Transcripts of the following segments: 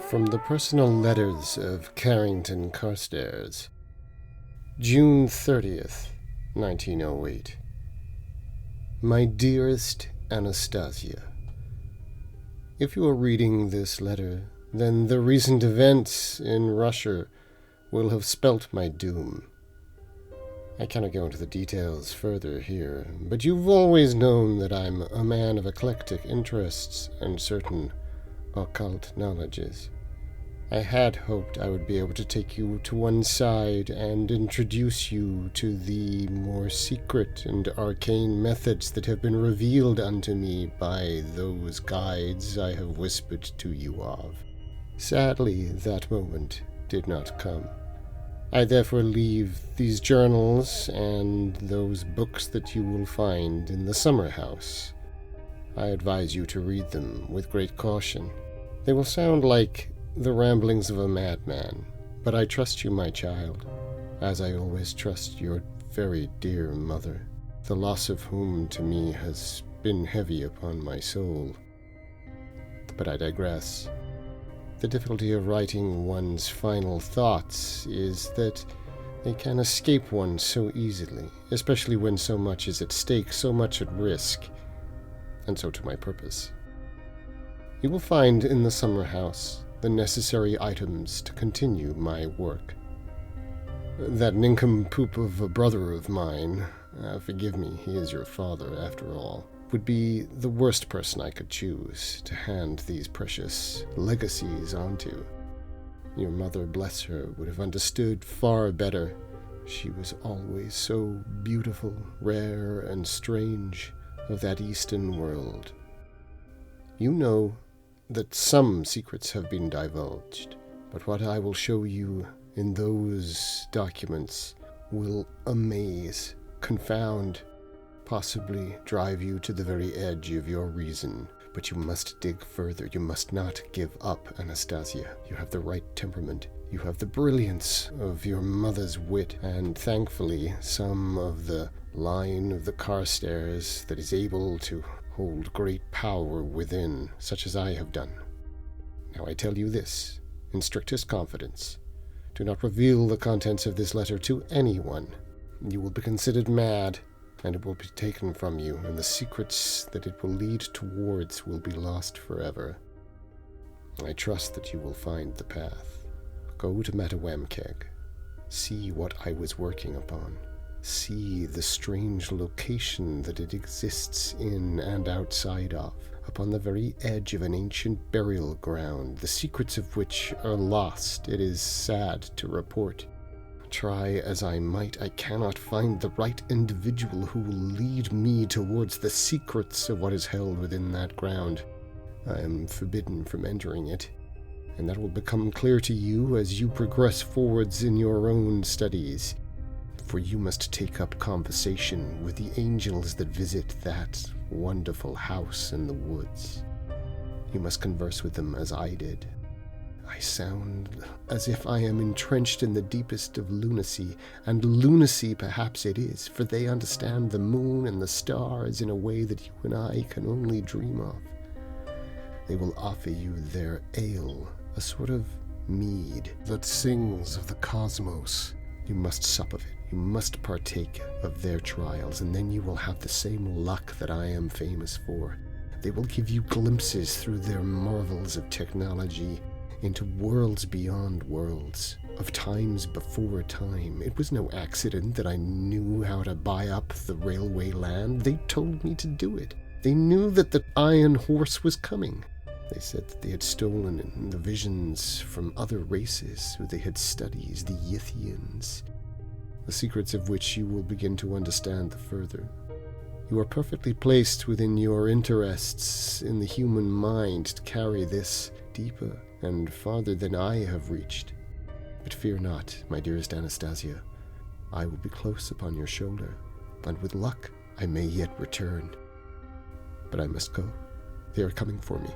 From the personal letters of Carrington Carstairs, June 30th, 1908. My dearest Anastasia, if you are reading this letter, then the recent events in Russia will have spelt my doom. I cannot go into the details further here, but you've always known that I'm a man of eclectic interests and certain occult knowledges. I had hoped I would be able to take you to one side and introduce you to the more secret and arcane methods that have been revealed unto me by those guides I have whispered to you of. Sadly, that moment did not come. I therefore leave these journals and those books that you will find in the summer house. I advise you to read them with great caution. They will sound like the ramblings of a madman, but I trust you, my child, as I always trust your very dear mother, the loss of whom to me has been heavy upon my soul. But I digress. The difficulty of writing one's final thoughts is that they can escape one so easily, especially when so much is at stake, so much at risk, and so to my purpose. You will find in the summer house the necessary items to continue my work. That nincompoop of a brother of mine, forgive me, he is your father after all, would be the worst person I could choose to hand these precious legacies onto. Your mother, bless her, would have understood far better. She was always so beautiful, rare, and strange of that Eastern world. You know that some secrets have been divulged, but what I will show you in those documents will amaze, confound, possibly drive you to the very edge of your reason. But you must dig further. You must not give up, Anastasia. You have the right temperament. You have the brilliance of your mother's wit, and thankfully some of the line of the Carstairs that is able to hold great power within, such as I have done. Now I tell you this, in strictest confidence. Do not reveal the contents of this letter to anyone. You will be considered mad, and it will be taken from you, and the secrets that it will lead towards will be lost forever. I trust that you will find the path. Go to Mattawamkeag. See what I was working upon. See the strange location that it exists in and outside of, upon the very edge of an ancient burial ground, the secrets of which are lost, it is sad to report. Try as I might, I cannot find the right individual who will lead me towards the secrets of what is held within that ground. I am forbidden from entering it, and that will become clear to you as you progress forwards in your own studies. For you must take up conversation with the angels that visit that wonderful house in the woods. You must converse with them as I did. I sound as if I am entrenched in the deepest of lunacy, and lunacy perhaps it is, for they understand the moon and the stars in a way that you and I can only dream of. They will offer you their ale, a sort of mead that sings of the cosmos. You must sup of it. You must partake of their trials, and then you will have the same luck that I am famous for. They will give you glimpses through their marvels of technology into worlds beyond worlds, of times before time. It was no accident that I knew how to buy up the railway land. They told me to do it. They knew that the Iron Horse was coming. They said that they had stolen the visions from other races who they had studied, the Yithians, the secrets of which you will begin to understand the further. You are perfectly placed within your interests in the human mind to carry this deeper and farther than I have reached. But fear not, my dearest Anastasia. I will be close upon your shoulder, and with luck I may yet return. But I must go. They are coming for me.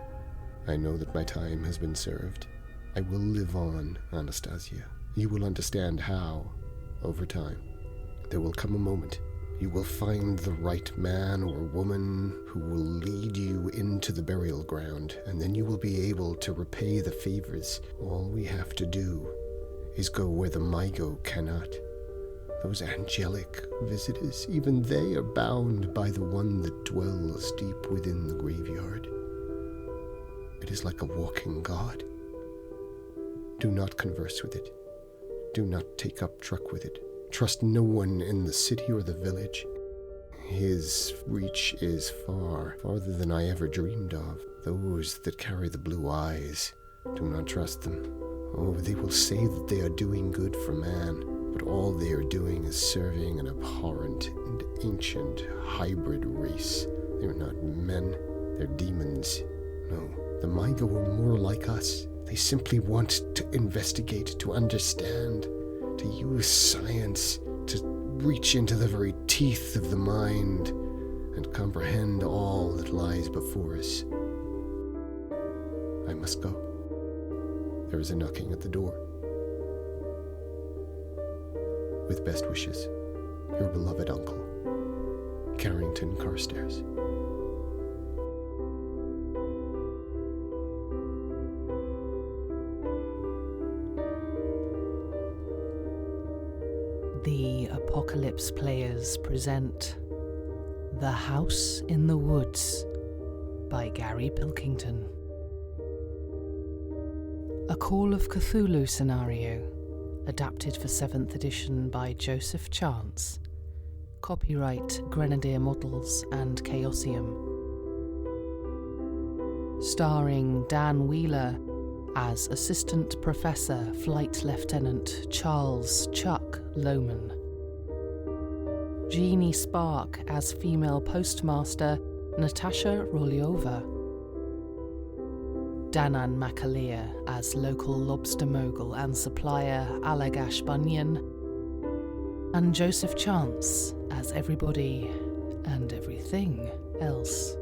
I know that my time has been served. I will live on, Anastasia. You will understand how, over time. There will come a moment. You will find the right man or woman who will lead you into the burial ground, and then you will be able to repay the favors. All we have to do is go where the Mygo cannot. Those angelic visitors, even they are bound by the one that dwells deep within the graveyard. It is like a walking god. Do not converse with it. Do not take up truck with it. Trust no one in the city or the village. His reach is farther than I ever dreamed of. Those that carry the blue eyes, do not trust them. Oh, they will say that they are doing good for man, but all they are doing is serving an abhorrent and ancient hybrid race. They are not men, they're demons. No, the Mygo are more like us. They simply want to investigate, to understand, to use science, to reach into the very teeth of the mind and comprehend all that lies before us. I must go. There is a knocking at the door. With best wishes, your beloved uncle, Carrington Carstairs. The Apocalypse Players present The House in the Woods by Gary Pilkington. A Call of Cthulhu scenario, adapted for 7th edition by Joseph Chant. Copyright Grenadier Models and Chaosium. Starring Dan Wheeler as Assistant Professor Flight Lieutenant Charles Chuck Lohman. Jeany Spark as Female Postmaster Natasha Rolyova. Danann McAleer as Local Lobster Mogul and Supplier Allagash Bunyan. And Joseph Chance as everybody and everything else.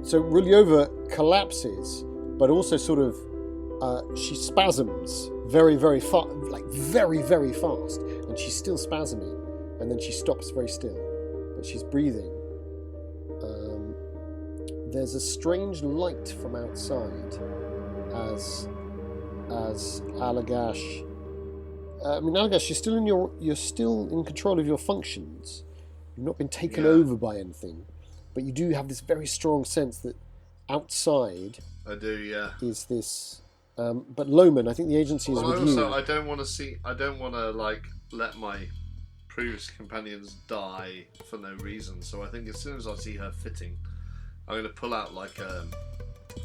So Rulyova collapses, but also sort of she spasms very, very fast, very, very fast, and she's still spasming, and then she stops very still, but she's breathing. There's a strange light from outside as Allagash. Allagash, you're still in control of your functions. You've not been taken over by anything. But you do have this very strong sense that outside I do, yeah. is this... but Lohman, I think the agency is with you. I don't want to let my previous companions die for no reason. So I think as soon as I see her fitting, I'm going to pull out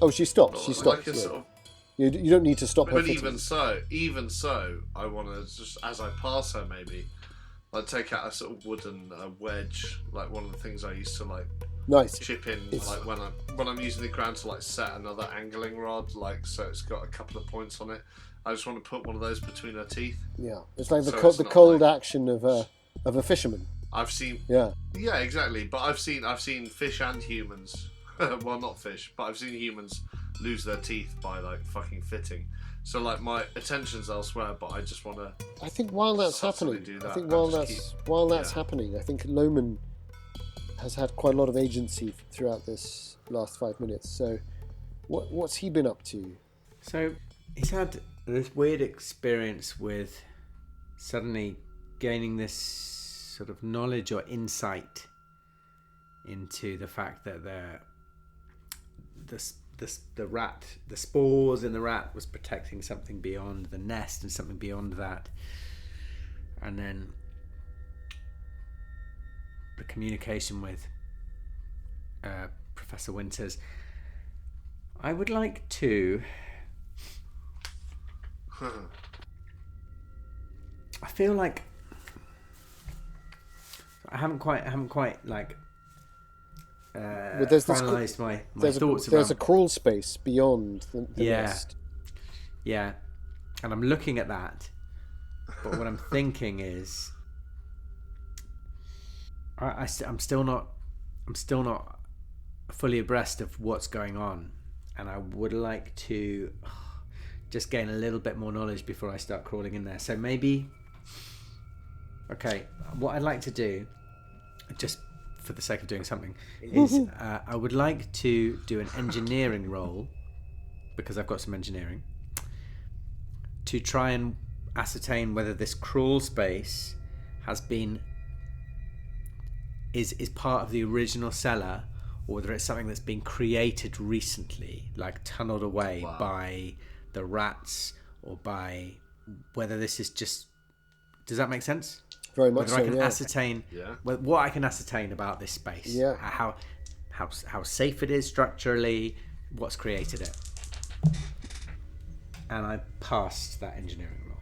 Oh, she stops. She stops. Sort of, you don't need to stop her. But even so, I want to just as I pass her, maybe I'd take out a sort of wooden wedge, like one of the things I used to nice chip in, when I'm using the ground to set another angling rod, so it's got a couple of points on it. I just want to put one of those between her teeth. Yeah, it's like the cold action of a fisherman. I've seen. Yeah, exactly. But I've seen fish and humans. Well, not fish, but I've seen humans lose their teeth by fucking fitting. So my attention's elsewhere, but I just want to. I think while that's happening, happening, I think Lohman has had quite a lot of agency throughout this last 5 minutes. So, what's he been up to? So he's had this weird experience with suddenly gaining this sort of knowledge or insight into the fact that the spores in the rat was protecting something beyond the nest and something beyond that, and then the communication with Professor Winters. I would like to. I feel like I haven't quite finalised my thoughts. There's a crawl space beyond the nest. Yeah, and I'm looking at that, but what I'm thinking is, I'm still not fully abreast of what's going on, and I would like to just gain a little bit more knowledge before I start crawling in there. So maybe... Okay, what I'd like to do, just for the sake of doing something, is I would like to do an engineering roll, because I've got some engineering, to try and ascertain whether this crawl space has been... is part of the original cellar, or whether it's something that's been created recently, like tunneled away by the rats, or by whether this is just... Does that make sense? Very much Whether so, I can yeah. ascertain what I can ascertain about this space, Yeah. how safe it is structurally, what's created it, and I passed that engineering roll.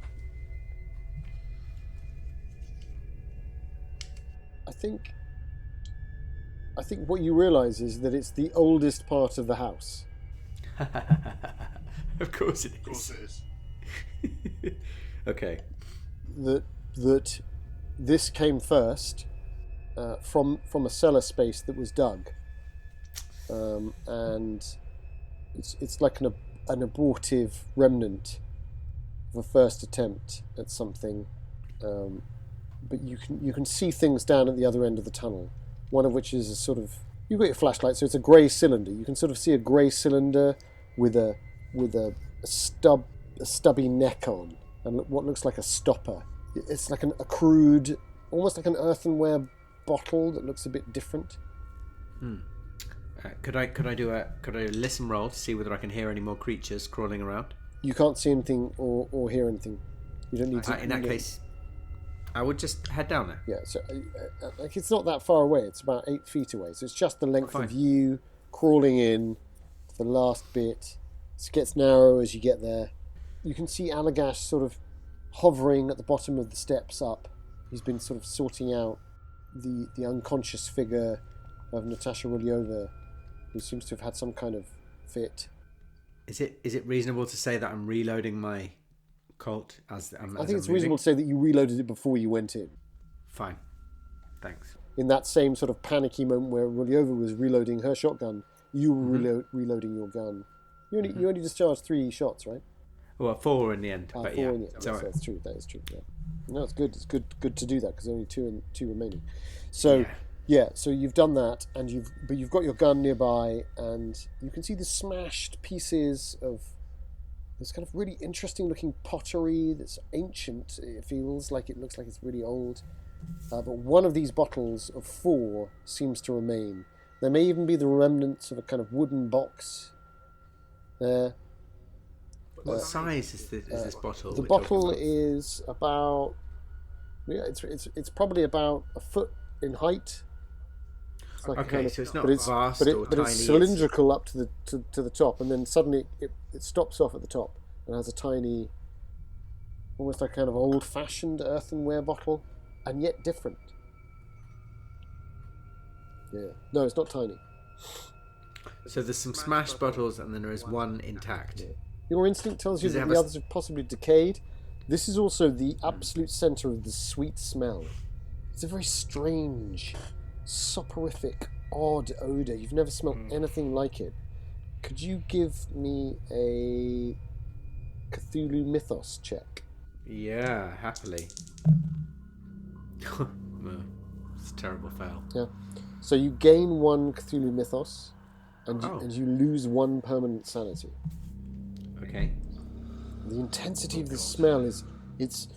I think what you realise is that it's the oldest part of the house. Of course it is. Of course it is. Okay. That this came first from a cellar space that was dug, and it's like an abortive remnant of a first attempt at something, but you can see things down at the other end of the tunnel. One of which is a sort of, you've got your flashlight, so it's a grey cylinder. You can sort of see a grey cylinder with a stubby neck on, and what looks like a stopper. It's like a crude, almost like an earthenware bottle that looks a bit different. Could I do a listen roll to see whether I can hear any more creatures crawling around? You can't see anything or hear anything. You don't need to. In that case, I would just head down there. Yeah, so like it's not that far away. It's about 8 feet away. So it's just the length of you crawling in to the last bit. It gets narrow as you get there. You can see Allagash sort of hovering at the bottom of the steps up. He's been sort of sorting out the unconscious figure of Natasha Rulyova, who seems to have had some kind of fit. Is it reasonable to say that I'm reloading my Colt I think it's reasonable to say that you reloaded it before you went in. Fine. Thanks. In that same sort of panicky moment where Rulyova was reloading her shotgun, you were reloading your gun. You only discharged 3 shots, right? Well, 4 in the end. But 4 yeah. in the end. So that's true. That is true. Yeah. No, it's good. It's good to do that because only two remaining. So so you've done that, and you've got your gun nearby, and you can see the smashed pieces of this kind of really interesting looking pottery that's ancient. It feels like it looks like it's really old. But one of these bottles of 4 seems to remain. There may even be the remnants of a kind of wooden box there. What size is this bottle? The bottle is about it's probably about a foot in height. It's like so it's not vast or tiny. It's cylindrical up to the top, and then suddenly it stops off at the top and has a tiny, almost like kind of old-fashioned earthenware bottle, and yet different. Yeah, no, it's not tiny. So there's some smashed bottles, and then there is one intact. Yeah. Your instinct tells you that the others have possibly decayed. This is also the absolute centre of the sweet smell. It's a very strange, soporific, odd odour. You've never smelled anything like it. Could you give me a Cthulhu Mythos check? Yeah, happily. It's a terrible fail. Yeah. So you gain 1 Cthulhu Mythos, and you lose 1 permanent sanity. Okay. The intensity of the smell is it's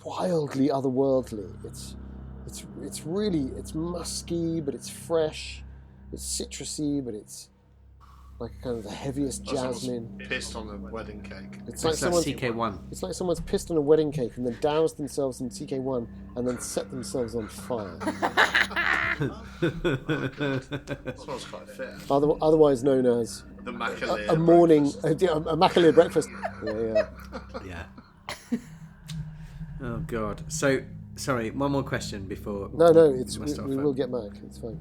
wildly otherworldly. It's really musky, but it's fresh. It's citrusy, but it's like kind of the heaviest jasmine. Pissed on a wedding cake. It's like CK1. It's like someone's pissed on a wedding cake and then doused themselves in CK1 and then set themselves on fire. That smells quite fair. Otherwise known as The MacAleer a morning, a MacAleer breakfast. Yeah. Oh God. So sorry. One more question before. No. We will get back. It's fine.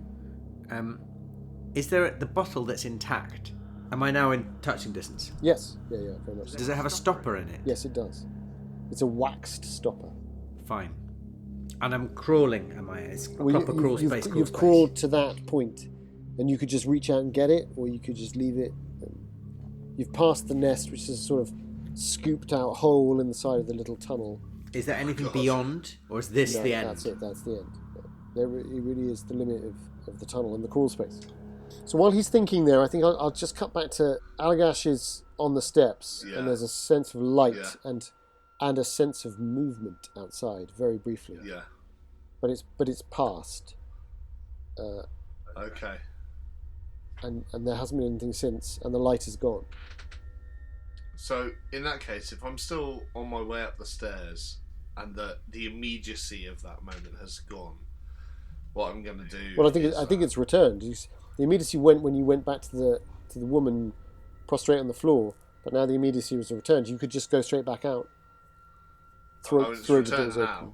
Is there the bottle that's intact? Am I now in touching distance? Yes. Yeah. Very much. Does it have a stopper in it? Yes, it does. It's a waxed stopper. Fine. And I'm crawling. Am I? It's a proper crawl space. You've crawled to that point, and you could just reach out and get it, or you could just leave it. You've passed the nest, which is a sort of scooped out hole in the side of the little tunnel. Is there anything beyond, or is this the end? That's it. That's the end. It really is the limit of the tunnel and the crawl space. So while he's thinking there, I think I'll just cut back to Allagash is on the steps, and there's a sense of light and a sense of movement outside, very briefly. Yeah. But it's past. Okay. And there hasn't been anything since, and the light is gone. So in that case, if I'm still on my way up the stairs and the immediacy of that moment has gone, what I'm going to do? Well, I think it's returned. The immediacy went when you went back to the woman prostrate on the floor, but now the immediacy was returned. You could just go straight back out. Throw the doors open.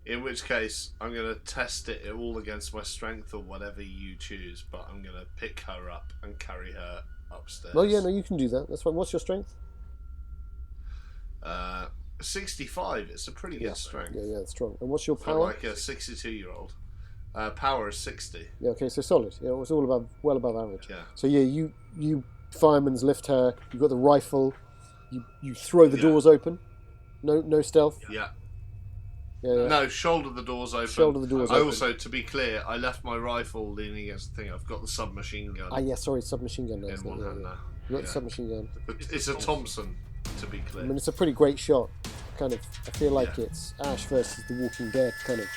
In which case, I'm going to test it all against my strength or whatever you choose, but I'm going to pick her up and carry her upstairs. Well, yeah, no, you can do that. That's fine. What's your strength? 65. It's a pretty good strength. Yeah, it's strong. And what's your For power? like a 62-year-old. Power is 60. Yeah, okay, so solid. Yeah, it was all well above average. Yeah. So yeah, you firemen's lift her. You've got the rifle. You throw the doors open. No stealth. Yeah. Yeah. No, shoulder the doors open. Shoulder the doors I open. also, to be clear, I left my rifle leaning against the thing. I've got the submachine gun Submachine gun. in one hand now. You got the submachine gun. It's a Thompson, to be clear. I mean, it's a pretty great shot. Kind of, I feel like it's Ash versus The Walking Dead kind of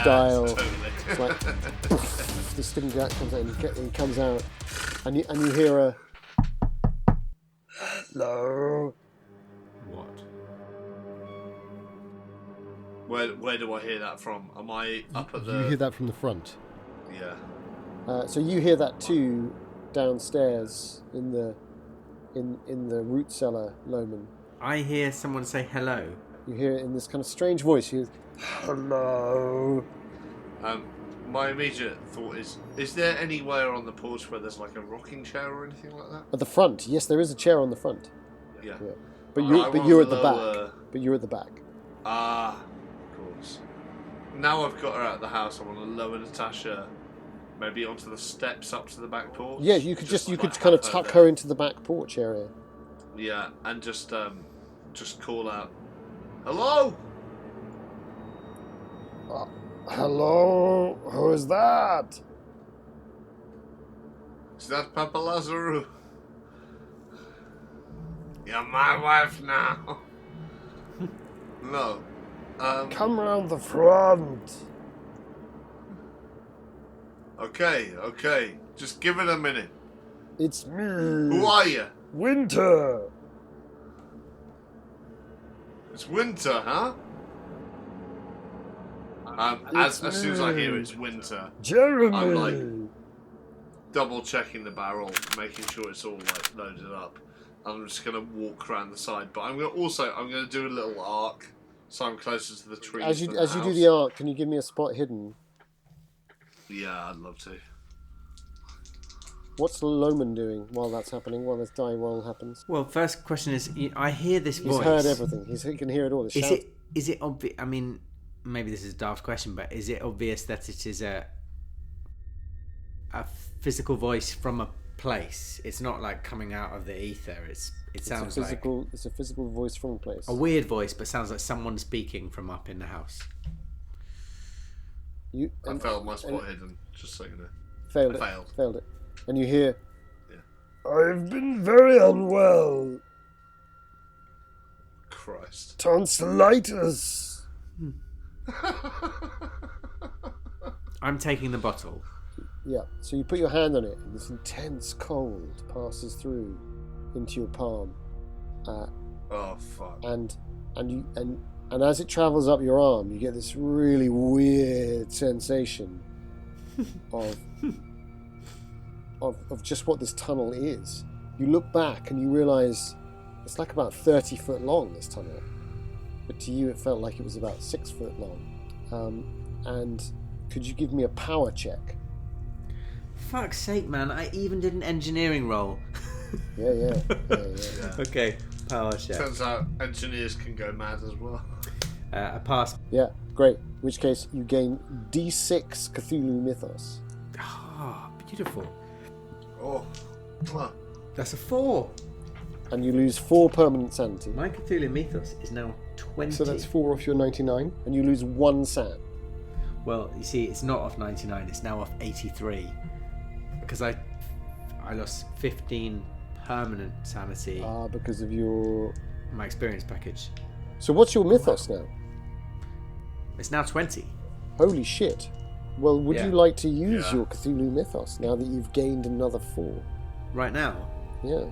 style. Totally. It's like this thing that comes out and he comes out, and you hear a hello. What? Where do I hear that from? Am I up at the? You hear that from the front. Yeah. So you hear that too, downstairs in the root cellar, Loman. I hear someone say hello. You hear it in this kind of strange voice. You hear, hello. My immediate thought is there anywhere on the porch where there's like a rocking chair or anything like that? At the front, yes, there is a chair on the front. Yeah. But Right, you're at the lower... back. But you're at the back. Ah, of course. Now I've got her out of the house, I want to lower Natasha maybe onto the steps up to the back porch. Yeah, you could kind of tuck her her into the back porch area. Yeah, and just call out, hello. Hello, who is that? Is that Papa Lazarou? You're my wife now. No. Come round the front. Okay. Just give it a minute. It's me. Who are you? Winter. It's Winter, huh? As soon as I hear it's Winter, Jeremy. I'm like double checking the barrel, making sure it's all like loaded up. I'm just gonna walk around the side, but I'm gonna do a little arc, so I'm closer to the trees. As you do the arc, can you give me a spot hidden? Yeah, I'd love to. What's Loman doing while that's happening? While this dying roll happens? Well, first question is, I hear this voice. He's heard everything. He can hear it all. Is it obvious? I mean, maybe this is a daft question, but is it obvious that it is a physical voice from a place? It's not like coming out of the ether. It sounds like it's a physical voice from a place. A weird voice, but sounds like someone speaking from up in the house. I failed my spot hidden. Just so you know. Failed it. And you hear, yeah. I've been very unwell. Christ. Tonsillitis. I'm taking the bottle. Yeah. So you put your hand on it, and this intense cold passes through into your palm. Oh fuck. And as it travels up your arm, you get this really weird sensation of just what this tunnel is. You look back and you realise it's like about 30 foot long, this tunnel. But to you it felt like it was about 6 foot long. And could you give me a power check? Fuck's sake, man. I even did an engineering roll. Yeah. Okay, power check. Turns out engineers can go mad as well. I passed. Yeah, great. In which case you gain D6 Cthulhu Mythos. Oh, beautiful. Oh. That's a 4. And you lose 4 permanent sanity. My Cthulhu Mythos is now 20. So that's 4 off your 99, and you lose 1 san. Well, you see, it's not off 99, it's now off 83. Because I lost 15 permanent sanity. Because of your... My experience package. So what's your mythos now? It's now 20. Holy shit. Well, would Yeah. you like to use your Cthulhu mythos now that you've gained another 4? Right now? Yeah.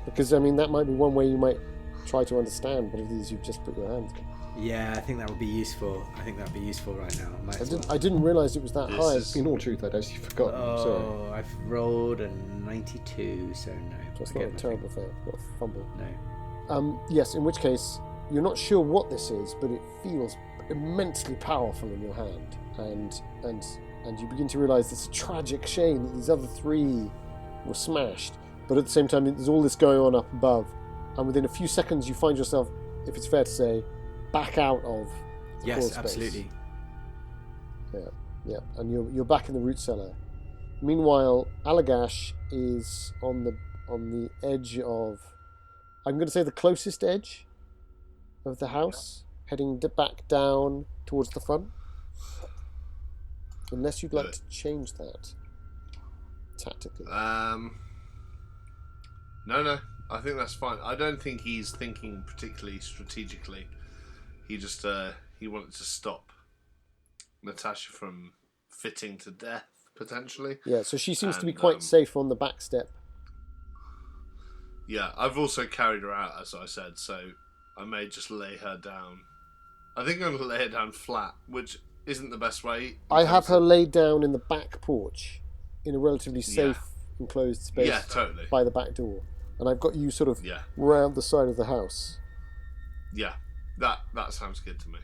Because, I mean, that might be one way you might try to understand what it is you've just put your hands on. Yeah, I think that would be useful. right now. I didn't realise it was that high. In all truth, I'd actually forgotten. Sorry. Oh, I've rolled a 92, so no. That's not a terrible thing. Not a fumble. No. Yes, in which case, you're not sure what this is, but it feels immensely powerful in your hand. And you begin to realise it's a tragic shame that these other 3 were smashed. But at the same time, there's all this going on up above. And within a few seconds, you find yourself, if it's fair to say, back out of the Yes, crawl space. absolutely. Yeah. And you're back in the root cellar. Meanwhile, Allagash is on the edge of... I'm going to say the closest edge of the house, heading back down towards the front. Unless you'd like to change that tactically. No. I think that's fine. I don't think he's thinking particularly strategically. He just he wanted to stop Natasha from fitting to death, potentially. Yeah, so she seems to be quite safe on the back step. Yeah, I've also carried her out, as I said, so I may just lay her down. I think I'm going to lay her down flat, which isn't the best way. I have her laid down in the back porch, in a relatively safe, enclosed space by the back door. And I've got you sort of round the side of the house. Yeah, that sounds good to me.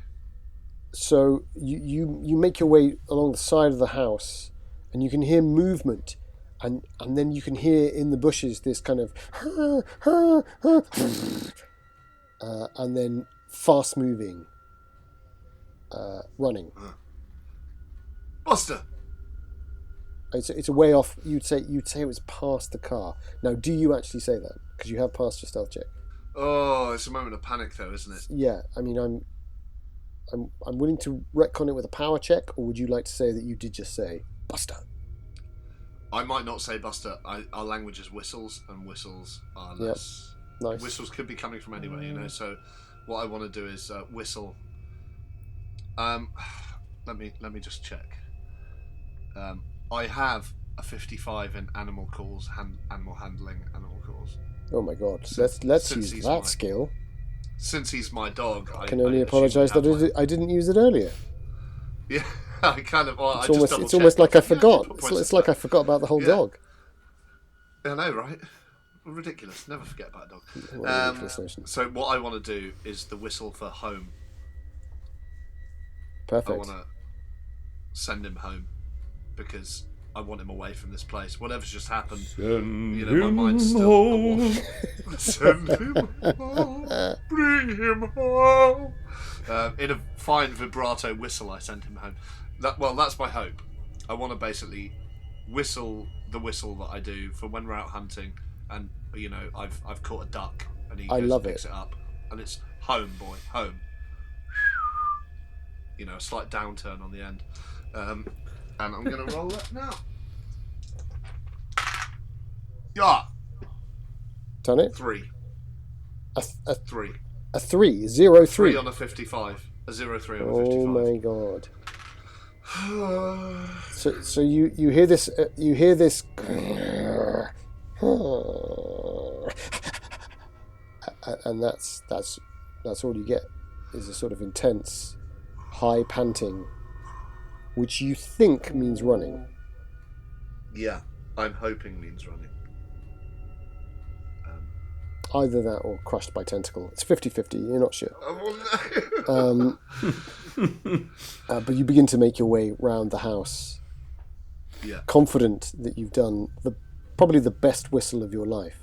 So you make your way along the side of the house, and you can hear movement, and then you can hear in the bushes this kind of and then fast moving running. Buster! It's a way off. You'd say it was past the car. Now, do you actually say that? Because you have passed your stealth check. Oh, it's a moment of panic, though, isn't it? Yeah, I mean, I'm willing to retcon it with a power check, or would you like to say that you did just say Buster? I might not say Buster. Our language is whistles, and whistles are less. Nice. Whistles could be coming from anywhere, you know. So, what I want to do is whistle. Let me just check. I have a 55 in animal calls, animal handling, animal calls. Oh my god! Let's use that skill. Since he's my dog, I can only apologise that I didn't use it earlier. Yeah, I kind of. Well, it's almost like I forgot. It's like I forgot about the whole dog. I know, right? Ridiculous. Never forget about a dog. So what I want to do is the whistle for home. Perfect. I want to send him home because I want him away from this place. Whatever's just happened, my mind's still. Send him home. Bring him home. In a fine vibrato whistle, I send him home. That's my hope. I want to basically whistle the whistle that I do for when we're out hunting, and I've caught a duck, and he goes and picks it up, and it's home, boy, home. A slight downturn on the end. And I'm going to roll that now. Yeah. Done it? 3. A 3. A 3? 0, 3? 3 on a 55. A 0-3 on a 55. Oh my god. So you hear this and that's all you get is a sort of intense high panting, which you think means running. Yeah, I'm hoping means running. Either that or crushed by tentacle. It's 50-50, you're not sure. Oh, no. But you begin to make your way round the house. Yeah. Confident that you've done probably the best whistle of your life.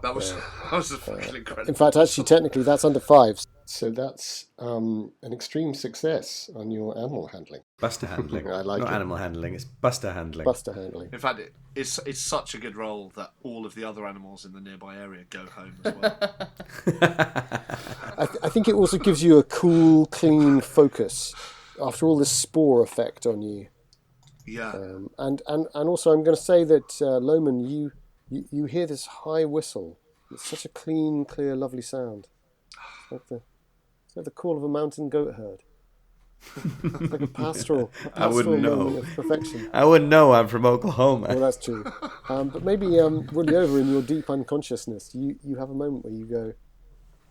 That was fucking incredible. In fact, actually, technically, that's under 5. So that's an extreme success on your animal handling. Buster handling. I like Not it. animal handling, it's buster handling. Buster handling. In fact, it's such a good role that all of the other animals in the nearby area go home as well. I think it also gives you a cool, clean focus after all this spore effect on you. Yeah. And also, I'm going to say that Loman, you hear this high whistle. It's such a clean, clear, lovely sound. It's like the call of a mountain goat herd. It's like a pastoral wouldn't know. moment of perfection. I wouldn't know, I'm from Oklahoma. Well, that's true. But maybe really over in your deep unconsciousness, you have a moment where you go,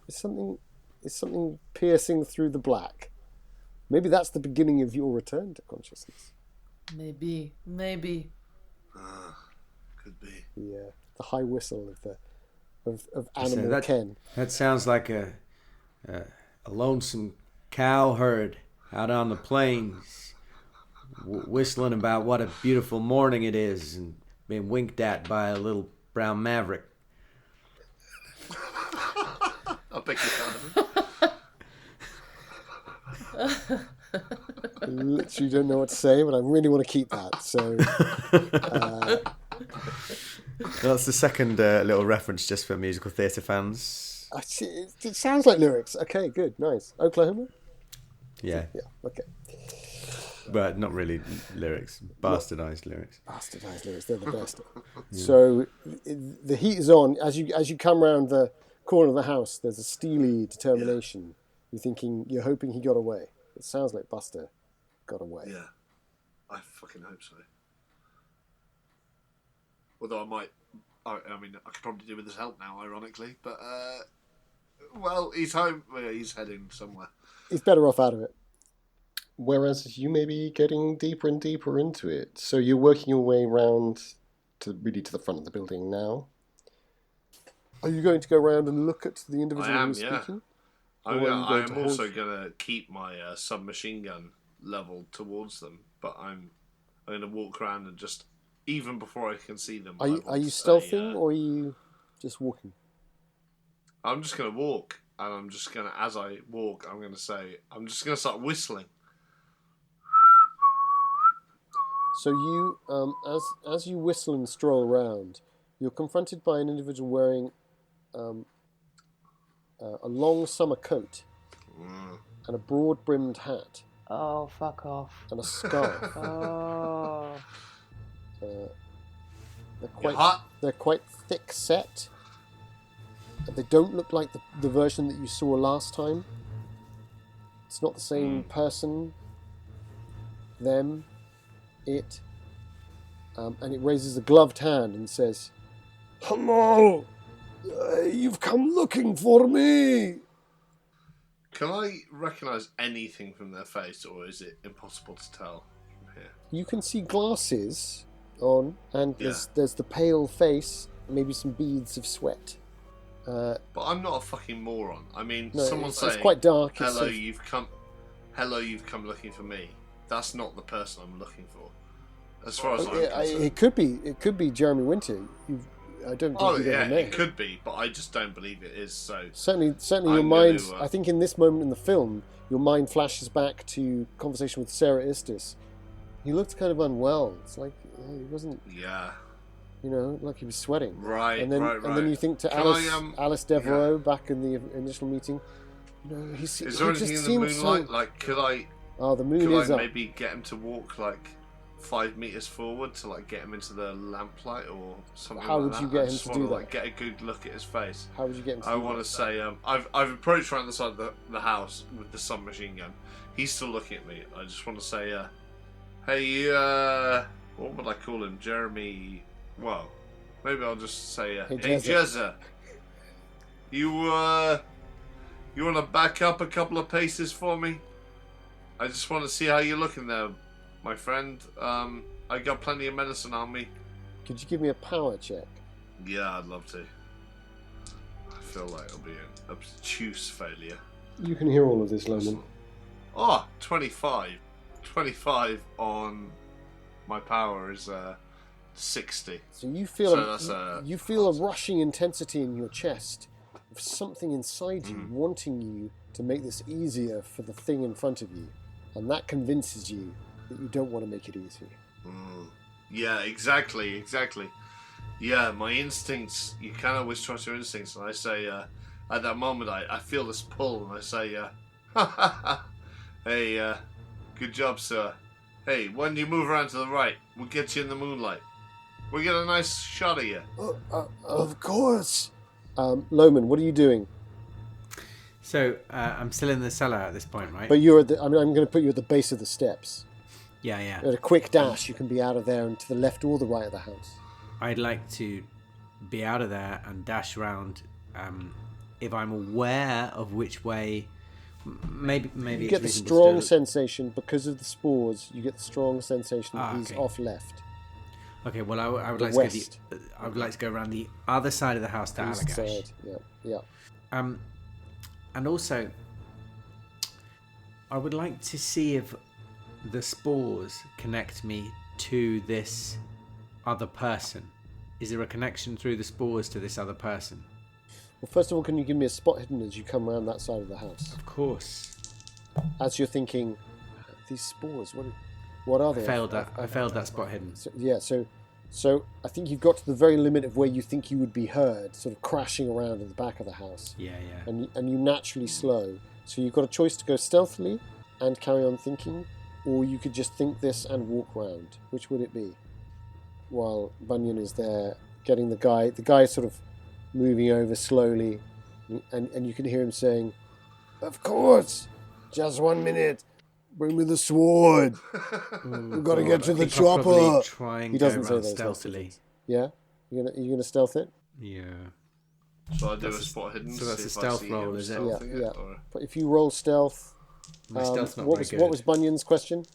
"Is something piercing through the black?" Maybe that's the beginning of your return to consciousness. Maybe. Could be. The high whistle of animal Ken. That sounds like a lonesome cow herd out on the plains, whistling about what a beautiful morning it is, and being winked at by a little brown maverick. I'll pick you out of it. I literally don't know what to say, but I really want to keep that. So, That's the second little reference just for musical theatre fans. it sounds like lyrics. Okay, good, nice. Oklahoma? Yeah, Okay. but not really lyrics. Bastardised lyrics. Bastardized lyrics, they're the best. So the heat is on. As you come round the corner of the house, there's a steely determination. You're hoping he got away. It sounds like Buster got away. Yeah. I fucking hope so. Although I could probably do with his help now, ironically. But, well, he's home. Well, he's heading somewhere. He's better off out of it. Whereas you may be getting deeper and deeper into it. So you're working your way round to the front of the building now. Are you going to go around and look at the individual I am, who's yeah. speaking? I'm also going to keep my submachine gun leveled towards them, but I'm going to walk around and just, even before I can see them... Are you stealthing or are you just walking? I'm just going to walk, and I'm just going to, as I walk, I'm just going to start whistling. So you, as you whistle and stroll around, you're confronted by an individual wearing a long summer coat and a broad-brimmed hat Oh, fuck off. and a scarf. Oh. They're quite thick set. They don't look like the version that you saw last time. It's not the same person. Them. It. And it raises a gloved hand and says, "Hello! You've come looking for me!" Can I recognise anything from their face, or is it impossible to tell from here? You can see glasses on, and there's the pale face, maybe some beads of sweat. But I'm not a fucking moron. I mean, No, someone saying, it's quite dark. Hello, you've come looking for me. That's not the person I'm looking for. As far as I'm concerned. It could be Jeremy Winter. I don't think you've ever met it could be, but I just don't believe it is. So certainly your mind. I think in this moment in the film, your mind flashes back to conversation with Sarah Istis. He looked kind of unwell. It's like he wasn't. Yeah. Like he was sweating. Right. And then right. and then you think to Alice Devereaux back in the initial meeting. Is there anything in the moonlight? So... Like, could I? Oh, the moon is Could I up. maybe get him to walk like 5 meters forward to like get him into the lamplight or something? How like would that? you get I him just to wanna, do that? Like, get a good look at his face. How would you get him to I do want that? to say I've approached around the side of the house with the submachine gun. He's still looking at me. I just want to say, hey, what would I call him? Jeremy. Well, maybe I'll just say, hey, Jezza. You want to back up a couple of paces for me? I just want to see how you're looking there, my friend. I got plenty of medicine on me. Could you give me a power check? Yeah, I'd love to. I feel like it'll be an obtuse failure. You can hear all of this, Loman. Oh, 25. 25 on my power is 60. So you feel So you feel a rushing intensity in your chest, of something inside you wanting you to make this easier for the thing in front of you. And that convinces you that you don't want to make it easy. Yeah, exactly. Yeah, my instincts, you can't always trust your instincts. And I say, at that moment, I feel this pull, and I say, hey, good job, sir. Hey, when you move around to the right, we'll get you in the moonlight. We'll get a nice shot of you. Of course. Loman, what are you doing? So, I'm still in the cellar at this point, right? But you're I'm going to put you at the base of the steps. Yeah. At a quick dash, you can be out of there and to the left or the right of the house. I'd like to be out of there and dash around. If I'm aware of which way, maybe you get the strong sensation because of the spores. You get the strong sensation that he's off left. Okay, well, I would like to go. I would like to go around the other side of the house to East Allagash. side. Yeah. And also, I would like to see if the spores connect me to this other person. Is there a connection through the spores to this other person? Well, first of all, can you give me a spot hidden as you come around that side of the house? Of course. As you're thinking, these spores, what are they? I failed that spot hidden. So I think you've got to the very limit of where you think you would be heard, sort of crashing around in the back of the house. Yeah. And you naturally slow. So you've got a choice to go stealthily and carry on thinking, or you could just think this and walk round. Which would it be? While Bunyan is there, getting the guy sort of moving over slowly, and you can hear him saying, "Of course, just 1 minute. Bring me the sword. We've got to get to the chopper." He doesn't say those stealthily. Yeah, you're gonna stealth it. Yeah. So I do a spot hidden. So that's a stealth roll, is it? Yeah. But if you roll stealth, my stealth's not what very was good. what was Bunyan's question?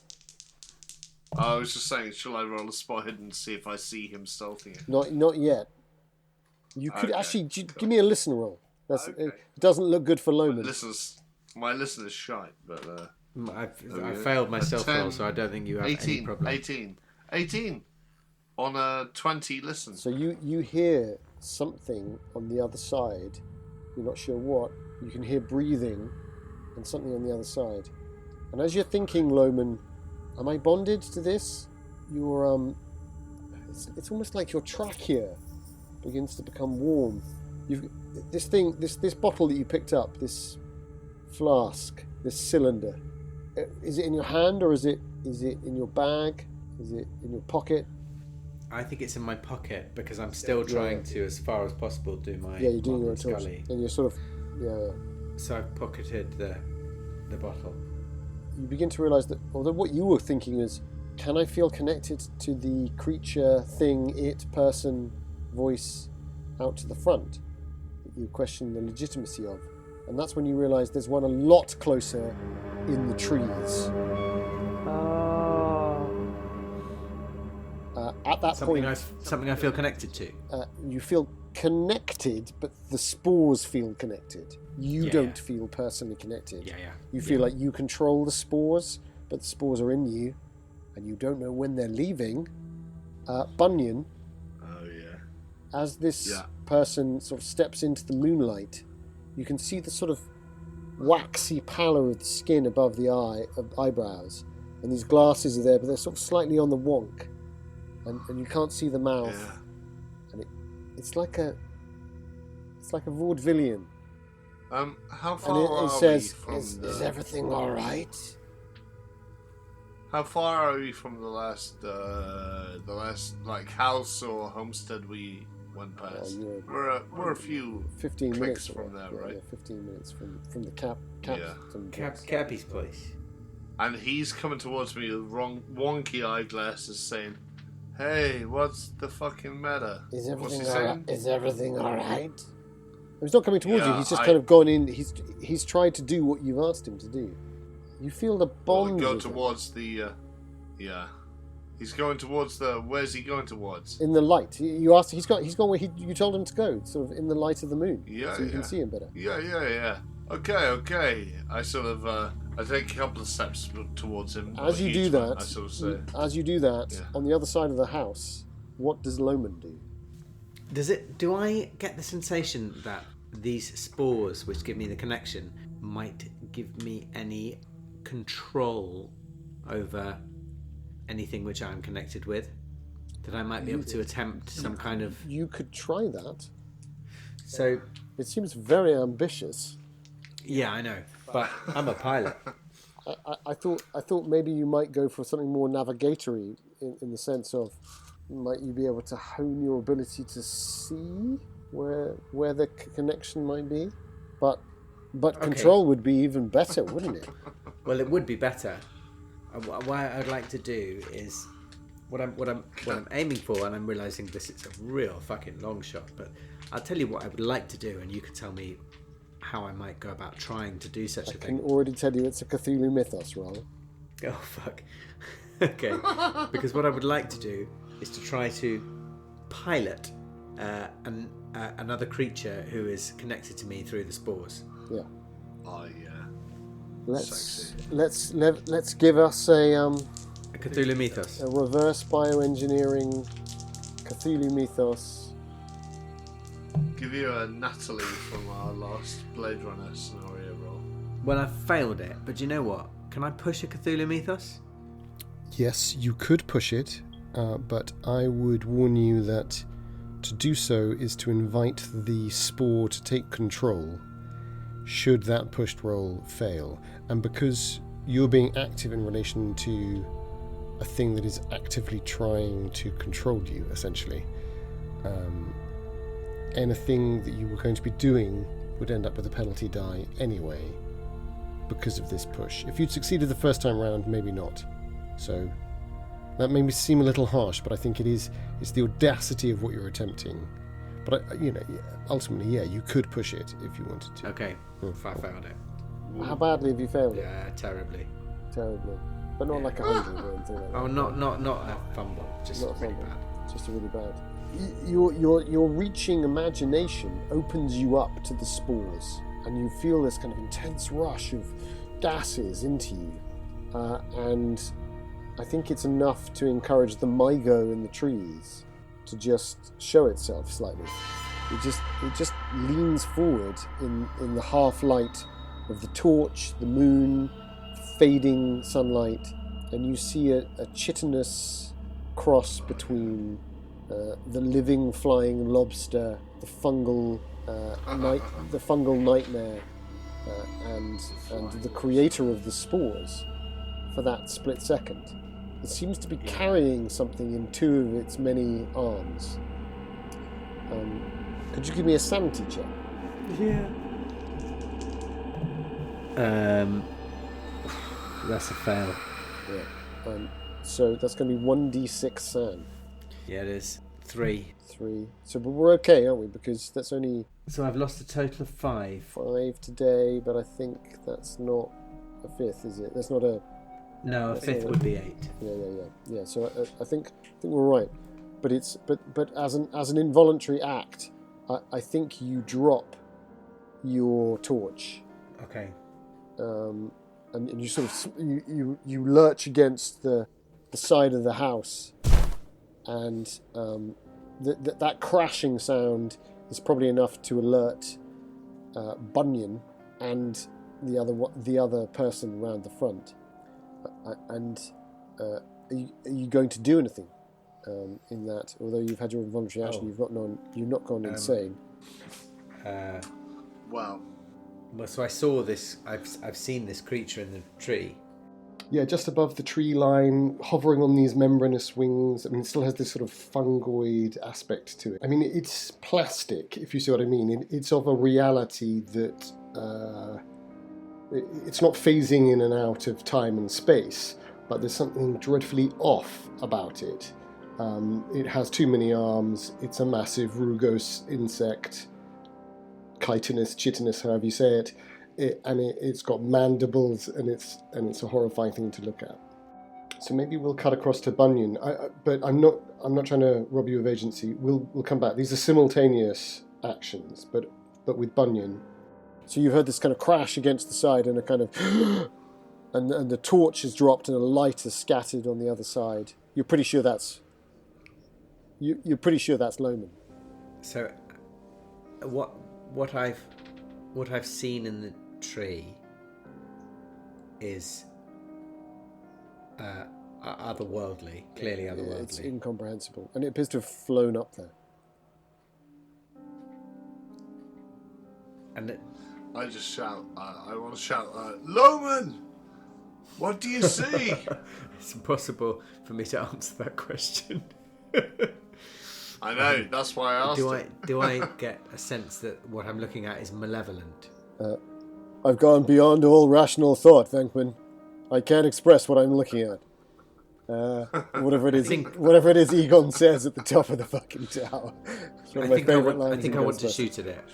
I was just saying, shall I roll a spot hidden to see if I see him stealthing it? Not yet. You could actually give me a listen roll. Okay. It doesn't look good for Loman. My listener's shite, but I failed my stealth roll, so I don't think you have 18, any problem. 18 on a 20 listen. So you hear something on the other side. You're not sure what. You can hear breathing and something on the other side. And as you're thinking, Loman, am I bonded to this? You're it's almost like your trachea begins to become warm. This bottle that you picked up, this flask, this cylinder. Is it in your hand or is it in your bag? Is it in your pocket? I think it's in my pocket because I'm still trying to, as far as possible, do my you're doing your Scully. And you're sort of So I've pocketed the bottle. You begin to realise that although what you were thinking is, can I feel connected to the creature, thing, it, person, voice out to the front? That you question the legitimacy of. And that's when you realise there's one a lot closer in the trees. At that point, something I feel connected to. You feel connected, but the spores feel connected. You don't feel personally connected. You feel like you control the spores, but the spores are in you, and you don't know when they're leaving. Bunyan, as this person sort of steps into the moonlight, you can see the sort of waxy pallor of the skin above the eyebrows, and these glasses are there, but they're sort of slightly on the wonk, and you can't see the mouth, and it's like a vaudevillian. How far and it says, "Is everything all right?" How far are we from the last like house or homestead we went past? We're a few 15 clicks minutes from there, right? 15 minutes from the Cappy's place. And he's coming towards me with wonky eyeglasses, saying, "Hey, what's the fucking matter? Is everything What's he saying? Is everything all right?" He's not coming towards you. He's just kind of gone in. He's tried to do what you've asked him to do. You feel the bond. Go towards the. He's going towards the. Where's he going towards? In the light. You asked. He's gone where you told him to go. Sort of in the light of the moon. So you can see him better. Yeah. Okay. I sort of. I take a couple of steps towards him. As you do that, I sort of say, on the other side of the house, what does Loman do? Do I get the sensation that these spores, which give me the connection, might give me any control over anything which I'm connected with. That I might be able to attempt some kind of... You could try that. So... It seems very ambitious. Yeah, I know, but I'm a pilot. I thought maybe you might go for something more navigatory in the sense of, might you be able to hone your ability to see where the connection might be? But control would be even better, wouldn't it? Well, it would be better. What I'd like to do is what I'm aiming for, and I'm realizing this is a real fucking long shot, but I'll tell you what I would like to do, and you can tell me how I might go about trying to do such a thing. I can already tell you it's a Cthulhu mythos, roll. Oh, fuck. Okay. Because what I would like to do is to try to pilot another creature who is connected to me through the spores. Yeah. Oh, yeah. Let's give us a Cthulhu mythos. A reverse bioengineering Cthulhu mythos. Give you a Natalie from our last Blade Runner scenario roll. Well, I failed it, but you know what? Can I push a Cthulhu mythos? Yes, you could push it, but I would warn you that to do so is to invite the spore to take control should that pushed roll fail. And because you're being active in relation to a thing that is actively trying to control you, essentially, anything that you were going to be doing would end up with a penalty die anyway because of this push. If you'd succeeded the first time round, maybe not. So that may seem a little harsh, but I think it's the audacity of what you're attempting. But ultimately, yeah, you could push it if you wanted to. Okay, if I failed it. How badly have you failed it? Yeah, terribly. Terribly, but not like 100 or anything like that. Oh, not a fumble, just Not a really fumble. bad. Just really bad. Your reaching imagination opens you up to the spores, and you feel this kind of intense rush of gases into you, and I think it's enough to encourage the mygo in the trees to just show itself slightly. It just leans forward in the half light of the torch, the moon, fading sunlight, and you see a chitinous cross between the living flying lobster, the fungal nightmare, and the creator of the spores for that split second. It seems to be carrying something in two of its many arms. Could you give me a sanity check? Yeah. That's a fail. Yeah. So that's going to be 1d6 sand. Yeah, it is. 3. 3. So, but we're okay, aren't we? Because that's only... So I've lost a total of 5. 5 today, but I think that's not a fifth, is it? That's not a... No, a fifth would be 8. Yeah. So I think we're right. But it's but as an involuntary act, I think you drop your torch. Okay. And you sort of you lurch against the side of the house, and that crashing sound is probably enough to alert Bunyan and the other person around the front. And are you going to do anything in that? Although you've had your involuntary action, you've not gone insane. Well, so I saw this. I've seen this creature in the tree. Yeah, just above the tree line, hovering on these membranous wings. I mean, it still has this sort of fungoid aspect to it. I mean, it's plastic, if you see what I mean. It's of a reality that it's not phasing in and out of time and space, but there's something dreadfully off about it. It has too many arms. It's a massive rugose insect, chitinous, however you say it. It's got mandibles, and it's a horrifying thing to look at. So maybe we'll cut across to Bunyan. But I'm not trying to rob you of agency. We'll come back. These are simultaneous actions, but with Bunyan. So you've heard this kind of crash against the side, and a kind of, and the torch has dropped, and a light is scattered on the other side. You're pretty sure that's Loman. So, what I've seen in the tree is otherworldly, clearly otherworldly. It's incomprehensible, and it appears to have flown up there. And I just shout. I want to shout, Loman! What do you see? it's impossible for me to answer that question. I know. That's why I asked. Do I get a sense that what I'm looking at is malevolent? I've gone beyond all rational thought, Venkman. I can't express what I'm looking at. Whatever it is Egon says at the top of the fucking tower. It's one of my favourite lines. I think I want to shoot at it.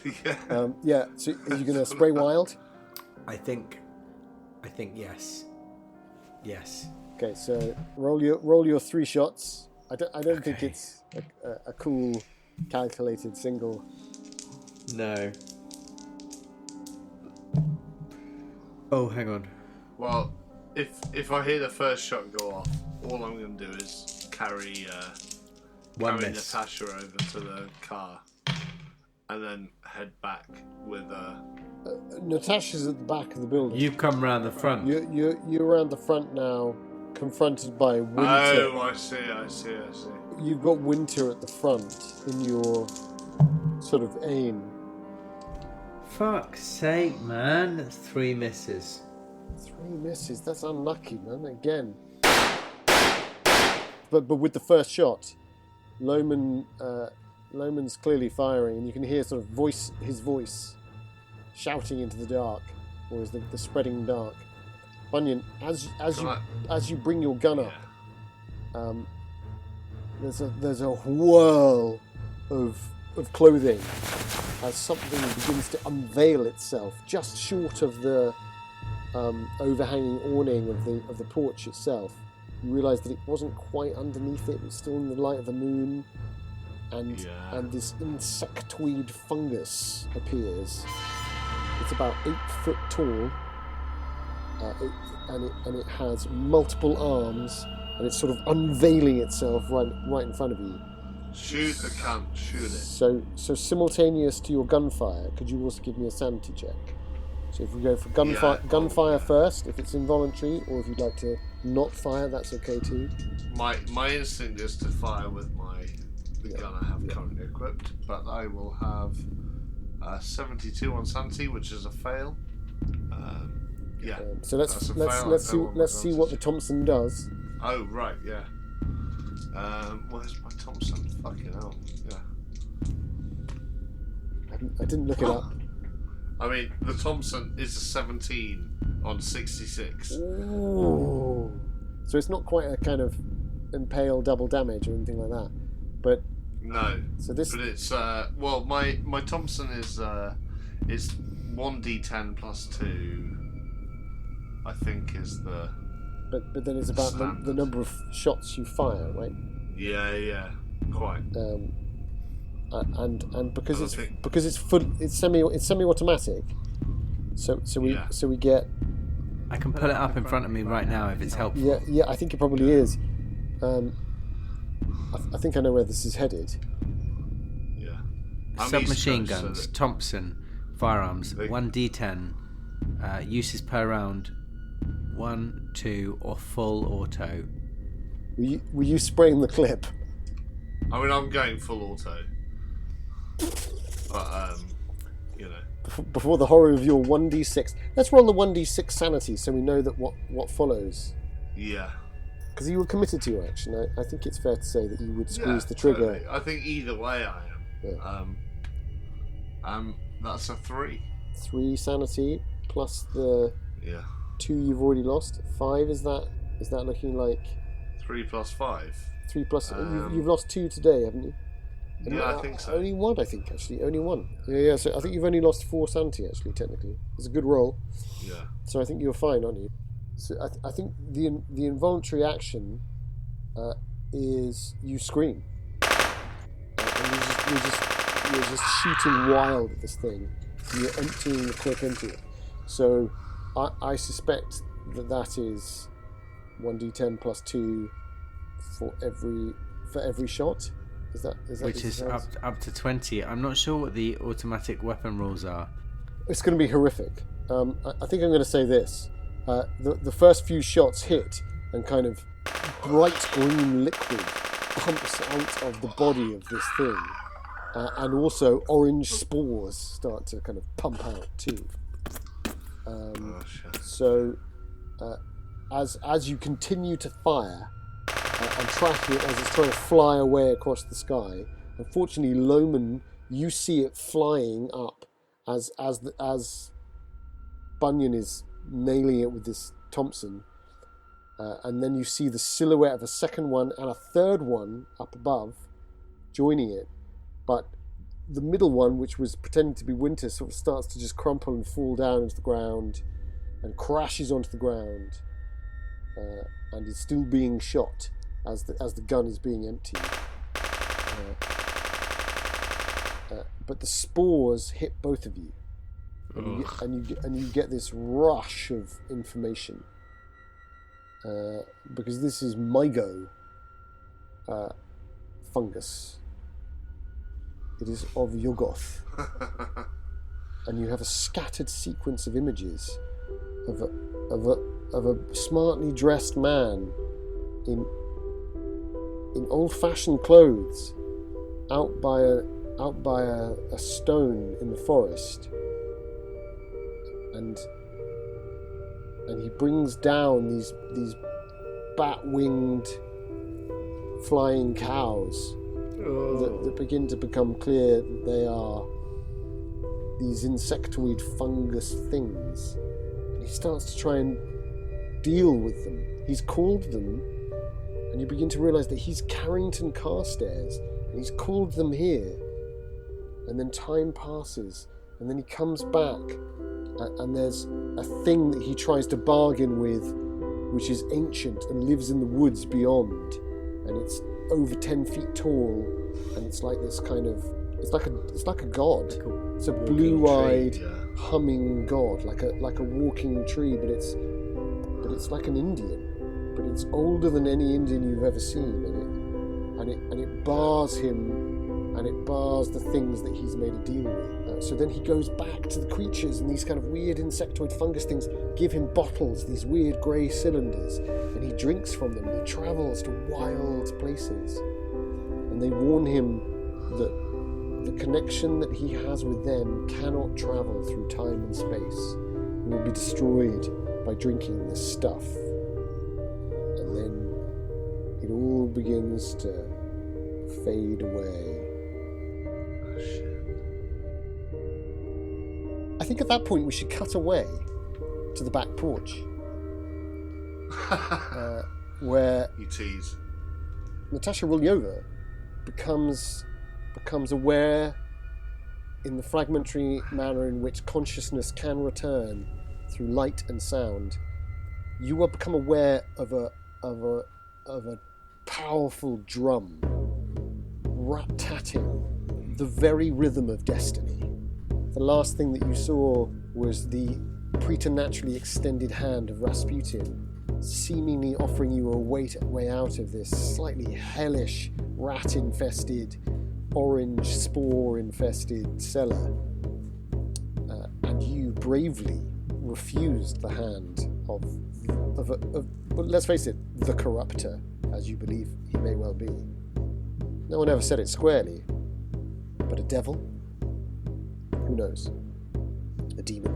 Yeah. So are you going to spray wild? I think yes. Yes. Okay, so roll your 3 shots. I don't think it's a cool, calculated single. No. Oh, hang on. Well, if I hear the first shot go off, all I'm going to do is carry Natasha over to the car, and then head back with. Natasha's at the back of the building. You've come round the front. You're around the front now, confronted by Winter. Oh, I see. You've got Winter at the front in your sort of aim. Fuck's sake, man! That's 3 misses. 3 misses. That's unlucky, man. Again. But with the first shot, Loman's clearly firing, and you can hear sort of his voice shouting into the dark, or is the spreading dark. Bunyan, as you bring your gun up, there's a whirl of clothing as something begins to unveil itself just short of the overhanging awning of the porch itself. You realise that it wasn't quite underneath it; it was still in the light of the moon, and this insectoid fungus appears. It's about 8 foot tall, and it has multiple arms, and it's sort of unveiling itself right in front of you. Shoot the cunt, shoot it. So simultaneous to your gunfire, could you also give me a sanity check? So if we go for gunfire first, if it's involuntary, or if you'd like to not fire, that's okay too. My instinct is to fire with the gun I have currently equipped, but I will have 72 on sanity, which is a fail. So let's see what the Thompson does. Oh right, yeah. Where's my Thompson? Fucking hell, yeah. I didn't look it up. I mean, the Thompson is a 17 on 66. Ooh. So it's not quite a kind of impale double damage or anything like that, but no. So this, but it's my Thompson is 1d10 plus 2. I think is the. But then it's about the number of shots you fire, right? Yeah, quite. And because it's semi-automatic, so we get. I can pull it up in front of me right now if it's helpful. Yeah, I think it probably is. I think I know where this is headed. Yeah. Submachine guns, Thompson, firearms, 1d10, uses per round, 1, 2, or full auto. Were you spraying the clip? I mean, I'm going full auto. But, Before the horror of your 1d6. Let's roll the 1d6 sanity so we know that what follows. Yeah. Because you were committed to your action. I think it's fair to say that you would squeeze the trigger. Totally. I think either way I am. Yeah. That's a 3. 3 sanity plus the 2 you've already lost. 5, is that looking like 3 plus 5? 3 plus you've lost 2 today, haven't you? Yeah, I think so. Only 1, I think, actually. Only 1. Yeah, so I think you've only lost 4 sanity, actually, technically. It's a good roll. Yeah. So I think you're fine, aren't you? So I think the involuntary action is you scream. And you're just shooting wild at this thing. You're emptying the clip into it. So I suspect that is 1d10 plus 2 for every shot. Is that which is up to 20. I'm not sure what the automatic weapon rules are. It's going to be horrific. I think I'm going to say this. The first few shots hit, and kind of bright green liquid pumps out of the body of this thing. And also orange spores start to kind of pump out too. So as you continue to fire and track it as it's trying to fly away across the sky, unfortunately, Loman, you see it flying up as Bunyan is nailing it with this Thompson, and then you see the silhouette of a second one and a third one up above joining it. But the middle one, which was pretending to be Winter, sort of starts to just crumple and fall down into the ground and crashes onto the ground, and is still being shot as the gun is being emptied. But the spores hit both of you, and you get this rush of information, because this is mygo fungus. It is of Yuggoth, and you have a scattered sequence of images of a smartly dressed man in old-fashioned clothes, out by a stone in the forest, and he brings down these bat-winged flying cows. That begin to become clear that they are these insectoid fungus things. And he starts to try and deal with them. He's called them, and you begin to realise that he's Carrington Carstairs, and he's called them here. And then time passes, and then he comes back, and there's a thing that he tries to bargain with, which is ancient and lives in the woods beyond, and it's over 10 feet tall, and it's like this kind of it's like a god. It's a blue-eyed humming god, like a walking tree, but it's like an Indian, but it's older than any Indian you've ever seen, and it bars him, and it bars the things that he's made a deal with. So then he goes back to the creatures, and these kind of weird insectoid fungus things give him bottles, these weird grey cylinders, and he drinks from them. He travels to wild places, and they warn him that the connection that he has with them cannot travel through time and space. He will be destroyed by drinking this stuff. And then it all begins to fade away. Oh, shit. I think at that point we should cut away to the back porch, where You tease. Natasha Rulyova becomes aware, in the fragmentary manner in which consciousness can return through light and sound. You will become aware of a powerful drum rat-tatting the very rhythm of destiny. The last thing that you saw was the preternaturally extended hand of Rasputin, seemingly offering you a way out of this slightly hellish, rat-infested, orange spore-infested cellar. And you bravely refused the hand of well, let's face it, the corruptor, as you believe he may well be. No one ever said it squarely, but a devil? Who knows? A demon?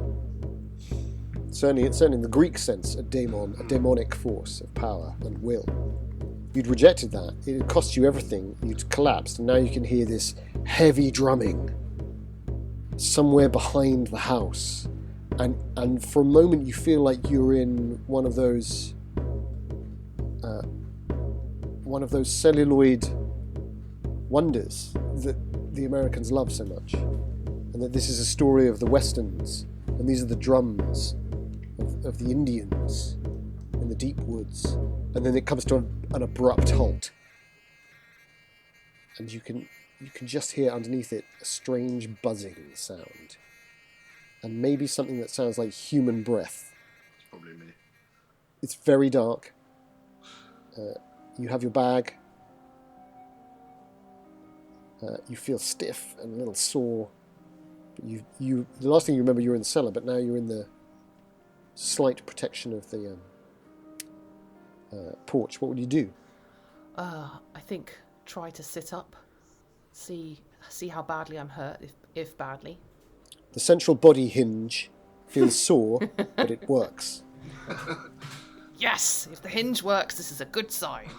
Certainly in the Greek sense, a daemon, a demonic force of power and will. You'd rejected that. It had cost you everything. You'd collapsed, and now you can hear this heavy drumming somewhere behind the house. And for a moment you feel like you're in one of those celluloid wonders that the Americans love so much, and that this is a story of the Westerns, and these are the drums of the Indians in the deep woods, and then it comes to an abrupt halt, and you can just hear underneath it a strange buzzing sound, and maybe something that sounds like human breath. It's probably me. It's very dark. You have your bag. You feel stiff and a little sore. But the last thing you remember, you were in the cellar, but now you're in the slight protection of the porch. What would you do? I think try to sit up, see how badly I'm hurt, if badly. The central body hinge feels sore, but it works. Yes, if the hinge works, this is a good sign.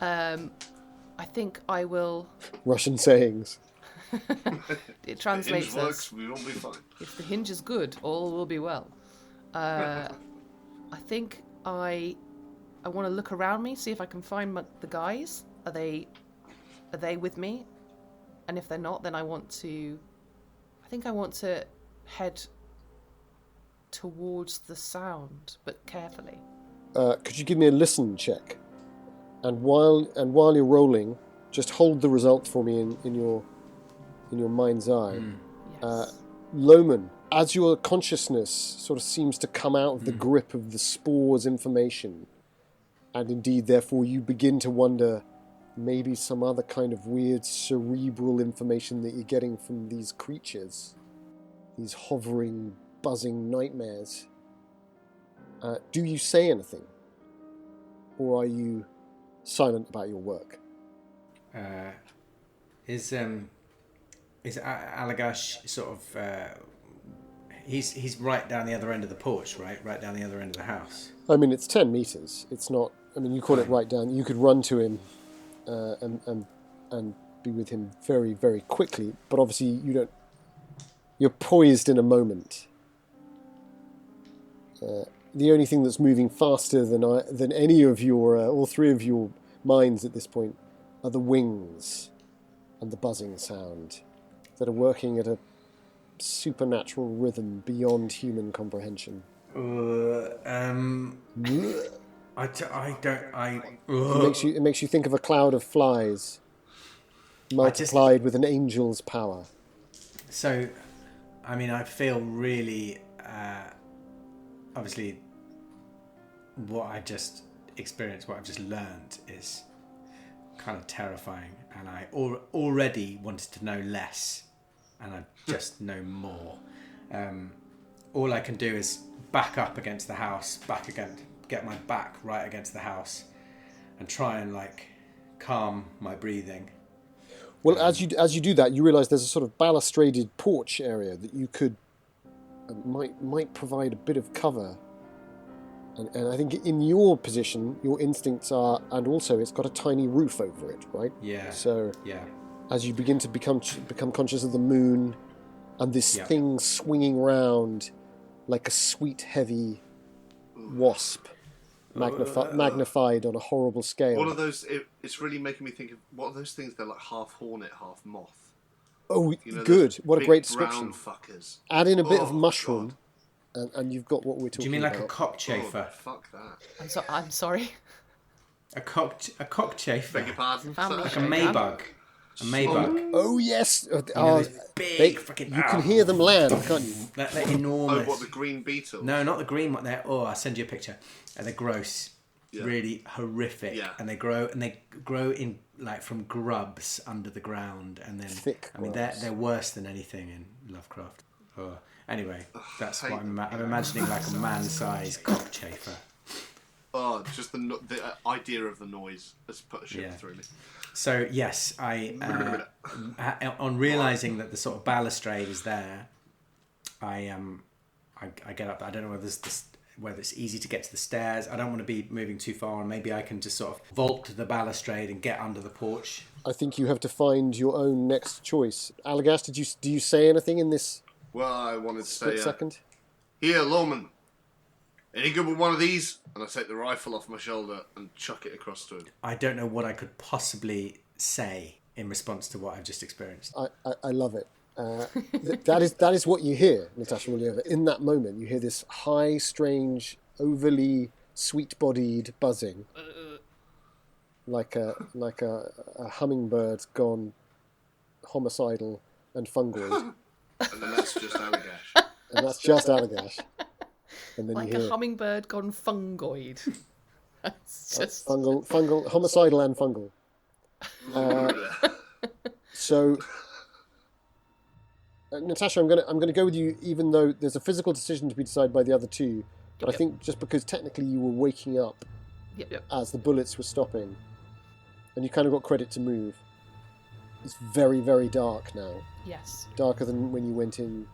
I think I will. Russian sayings. It translates the hinge works, as, we won't be fine. if the hinge is good, all will be well. I think I want to look around me, see if I can find the guys. Are they with me? And if they're not, then I want to head towards the sound, but carefully. Could you give me a listen check? And while you're rolling, just hold the result for me in your mind's eye. Yes. Loman, as your consciousness sort of seems to come out of the grip of the spore's information, and indeed, therefore, you begin to wonder maybe some other kind of weird cerebral information that you're getting from these creatures, these hovering, buzzing nightmares. Do you say anything? Or are you silent about your work? Is Allagash sort of... he's right down the other end of the porch, right? Right down the other end of the house. I mean, it's 10 meters. It's not... I mean, you call it right down. You could run to him and be with him very, very quickly. But obviously, you don't... You're poised in a moment. The only thing that's moving faster than any of your... all three of your minds at this point are the wings and the buzzing sound that are working at a supernatural rhythm beyond human comprehension. It makes you think of a cloud of flies multiplied with an angel's power. So, I mean, I feel really, obviously, what I've just experienced, what I've just learned is kind of terrifying, and I already wanted to know less, and I just know more. All I can do is back up against the house, get my back right against the house, and try and calm my breathing. Well, as you do that, you realise there's a sort of balustraded porch area that you could might provide a bit of cover. And I think in your position, your instincts are, and also it's got a tiny roof over it, right? Yeah. So yeah, as you begin to become conscious of the moon and this thing swinging round like a sweet, heavy wasp, magnified on a horrible scale. What are those? It's really making me think of what are those things? They're like half hornet, half moth. Oh, good! What a great description. Brown fuckers. Add in a bit of mushroom, and you've got what we're talking about. Do you mean like a cockchafer? Oh, fuck that. I'm sorry. A cockchafer. Beg your pardon. Like a maybug. A maybug. Oh yes. Big fucking. You can hear them land, can't you? They're enormous. Oh, what, the green beetle? No, not the green one. I'll send you a picture. They're gross. Yeah. Really horrific. Yeah. And they grow in from grubs under the ground, and then thick. I mean, they're worse than anything in Lovecraft. Oh. Anyway, that's what I'm imagining, like a man-sized cockchafer. Oh, just the idea of the noise has put a shiver through me. So yes, I on realizing that the sort of balustrade is there, I get up. I don't know whether it's easy to get to the stairs. I don't want to be moving too far, and maybe I can just sort of vault to the balustrade and get under the porch. I think you have to find your own next choice. Allagash, do you say anything in this? Well, I wanted to say second. Here, Lawman. Any good with one of these? And I take the rifle off my shoulder and chuck it across to him. I don't know what I could possibly say in response to what I've just experienced. I love it. That is what you hear, Natasha Muliova. In that moment, you hear this high, strange, overly sweet-bodied buzzing, like a hummingbird gone homicidal and fungoid. And then that's just Allagash. And that's just Allagash. And then like you hear a hummingbird gone fungoid. That's just fungal, homicidal and fungal. So, Natasha, I'm gonna go with you, even though there's a physical decision to be decided by the other two. But I think just because technically you were waking up as the bullets were stopping, and you kind of got credit to move. It's very, very dark now. Yes. Darker than when you went in.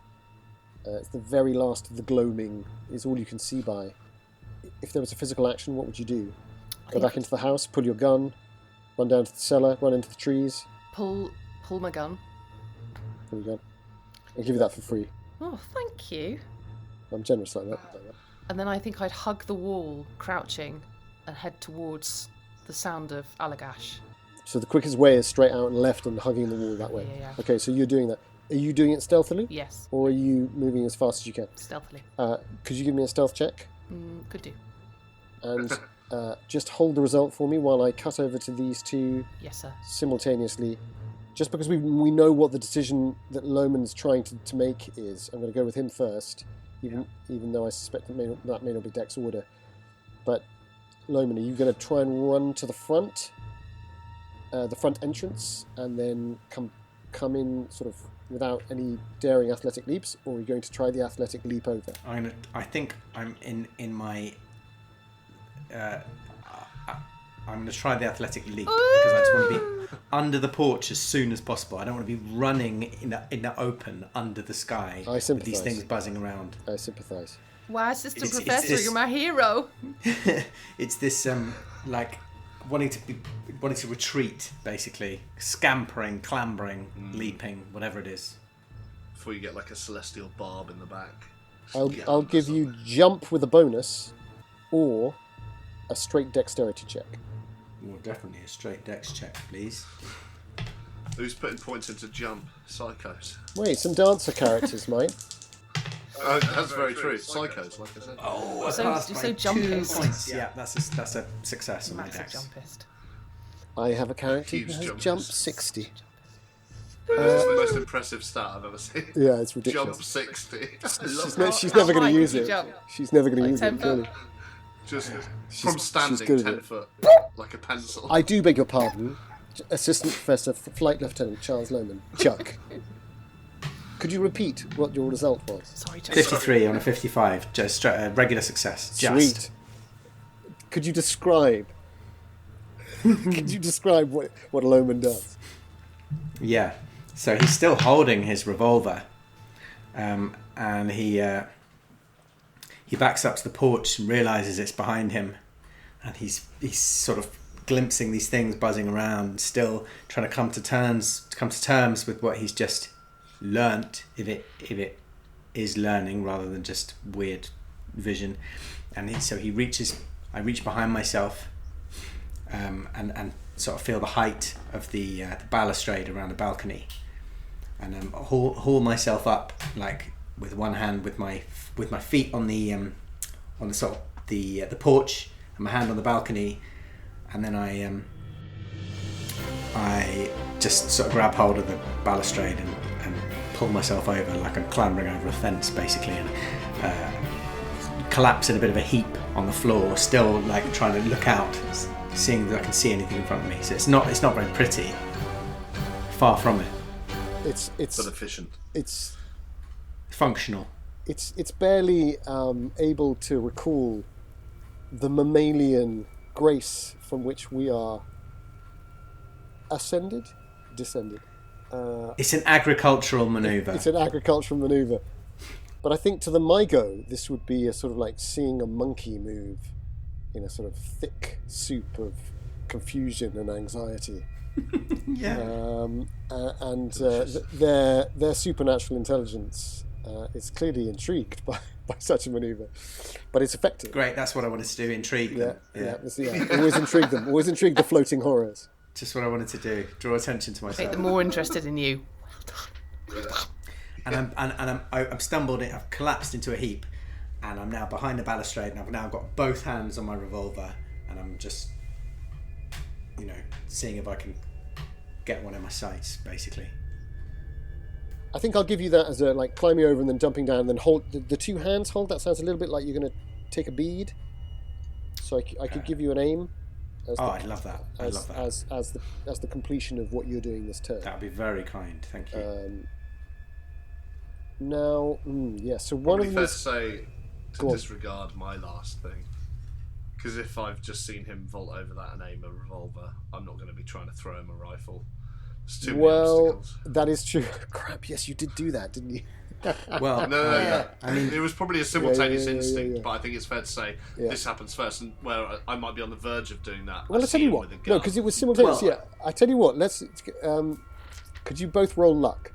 It's the very last of the gloaming is all you can see by. If there was a physical action, what would you do? Go back into the house, pull your gun, run down to the cellar, run into the trees. Pull my gun. Pull your gun. I'll give you that for free. Oh, thank you. I'm generous like that. And then I think I'd hug the wall, crouching, and head towards the sound of Allagash. So the quickest way is straight out and left and hugging the wall that way. Yeah. Okay, so you're doing that. Are you doing it stealthily? Yes. Or are you moving as fast as you can? Stealthily. Could you give me a stealth check? Could do. And just hold the result for me while I cut over to these two Yes, sir. simultaneously. Just because we know what the decision that Lohman's trying to make is, I'm going to go with him first, even though I suspect that may not be Deck's order. But Lohman, are you going to try and run to the front entrance, and then come in sort of without any daring athletic leaps, or are you going to try the athletic leap over? I think I'm in my. I'm going to try the athletic leap because I just want to be under the porch as soon as possible. I don't want to be running in the open under the sky with these things buzzing around. I sympathise. Wow, Assistant Professor, you're my hero. It's this like wanting to retreat, basically, scampering, clambering, leaping, whatever it is. Before you get like a celestial barb in the back. I'll give you jump with a bonus, or a straight dexterity check. Well, definitely a straight dex check, please. Who's putting points into jump? Psychos. Wait, some dancer characters, mate. That's very true. Psychos, like I said. Oh, so jumpist. Points. Yeah, that's a success on my Massive dex. jumpist. I have a character Huge who has jumpist. jumped 60. That's the most impressive stat I've ever seen. Yeah, it's ridiculous. Jump 60. I love She's that. never going high to use can you it. jump? She's never going to Like use 10 it, clearly. Just from she's standing good at 10 it. foot, like a pencil. I do beg your pardon, Assistant Professor, Flight Lieutenant Charles Lohman. Chuck. Could you repeat what your result was? Sorry, Chuck. 53 on a 55, just regular success. Just. Sweet. Could you describe? what Lohman does? Yeah. So he's still holding his revolver, and he backs up to the porch and realizes it's behind him, and he's sort of glimpsing these things buzzing around, still trying to come to terms with what he's just learnt, if it is learning rather than just weird vision. And I reach behind myself, and sort of feel the height of the balustrade around the balcony, and haul myself up, like with one hand, with my feet on the sort of the porch, and my hand on the balcony, and then I just sort of grab hold of the balustrade and pull myself over like I'm clambering over a fence, basically, and collapse in a bit of a heap on the floor, still like trying to look out, seeing that I can see anything in front of me. So it's not very pretty. Far from it. It's but efficient. It's functional. It's barely able to recall the mammalian grace from which we are descended. It's an agricultural maneuver. It's an agricultural maneuver. But I think to the Mygo, this would be a sort of like seeing a monkey move in a sort of thick soup of confusion and anxiety. Yeah. Their supernatural intelligence is clearly intrigued by such a maneuver, but it's effective. Great, that's what I wanted to do. Intrigue them. Yeah. Always intrigue them. Always intrigue the floating horrors. Just what I wanted to do. Draw attention to myself. Make them more interested in you. And I'm stumbled. I've collapsed into a heap, and I'm now behind the balustrade, and I've now got both hands on my revolver, and I'm just, seeing if I can get one in my sights, basically. I think I'll give you that as a like climbing over and then jumping down, and then hold the two hands hold. That sounds a little bit like you're going to take a bead. So I could give you an aim. I love that. I love that. As the completion of what you're doing this turn. That'd be very kind. Thank you. Now, so one Probably of them fair is... to say to Go on. disregard my last thing. Because if I've just seen him vault over that and aim a revolver, I'm not going to be trying to throw him a rifle. There's too many obstacles. That is true. Crap, yes, you did do that, didn't you? Well, No. I mean, it was probably a simultaneous yeah. instinct, but I think it's fair to say this happens first, and where I might be on the verge of doing that. Well, I I'll tell see you him what. with a No, gun. because it was simultaneous. I tell you what. Let's. Could you both roll luck?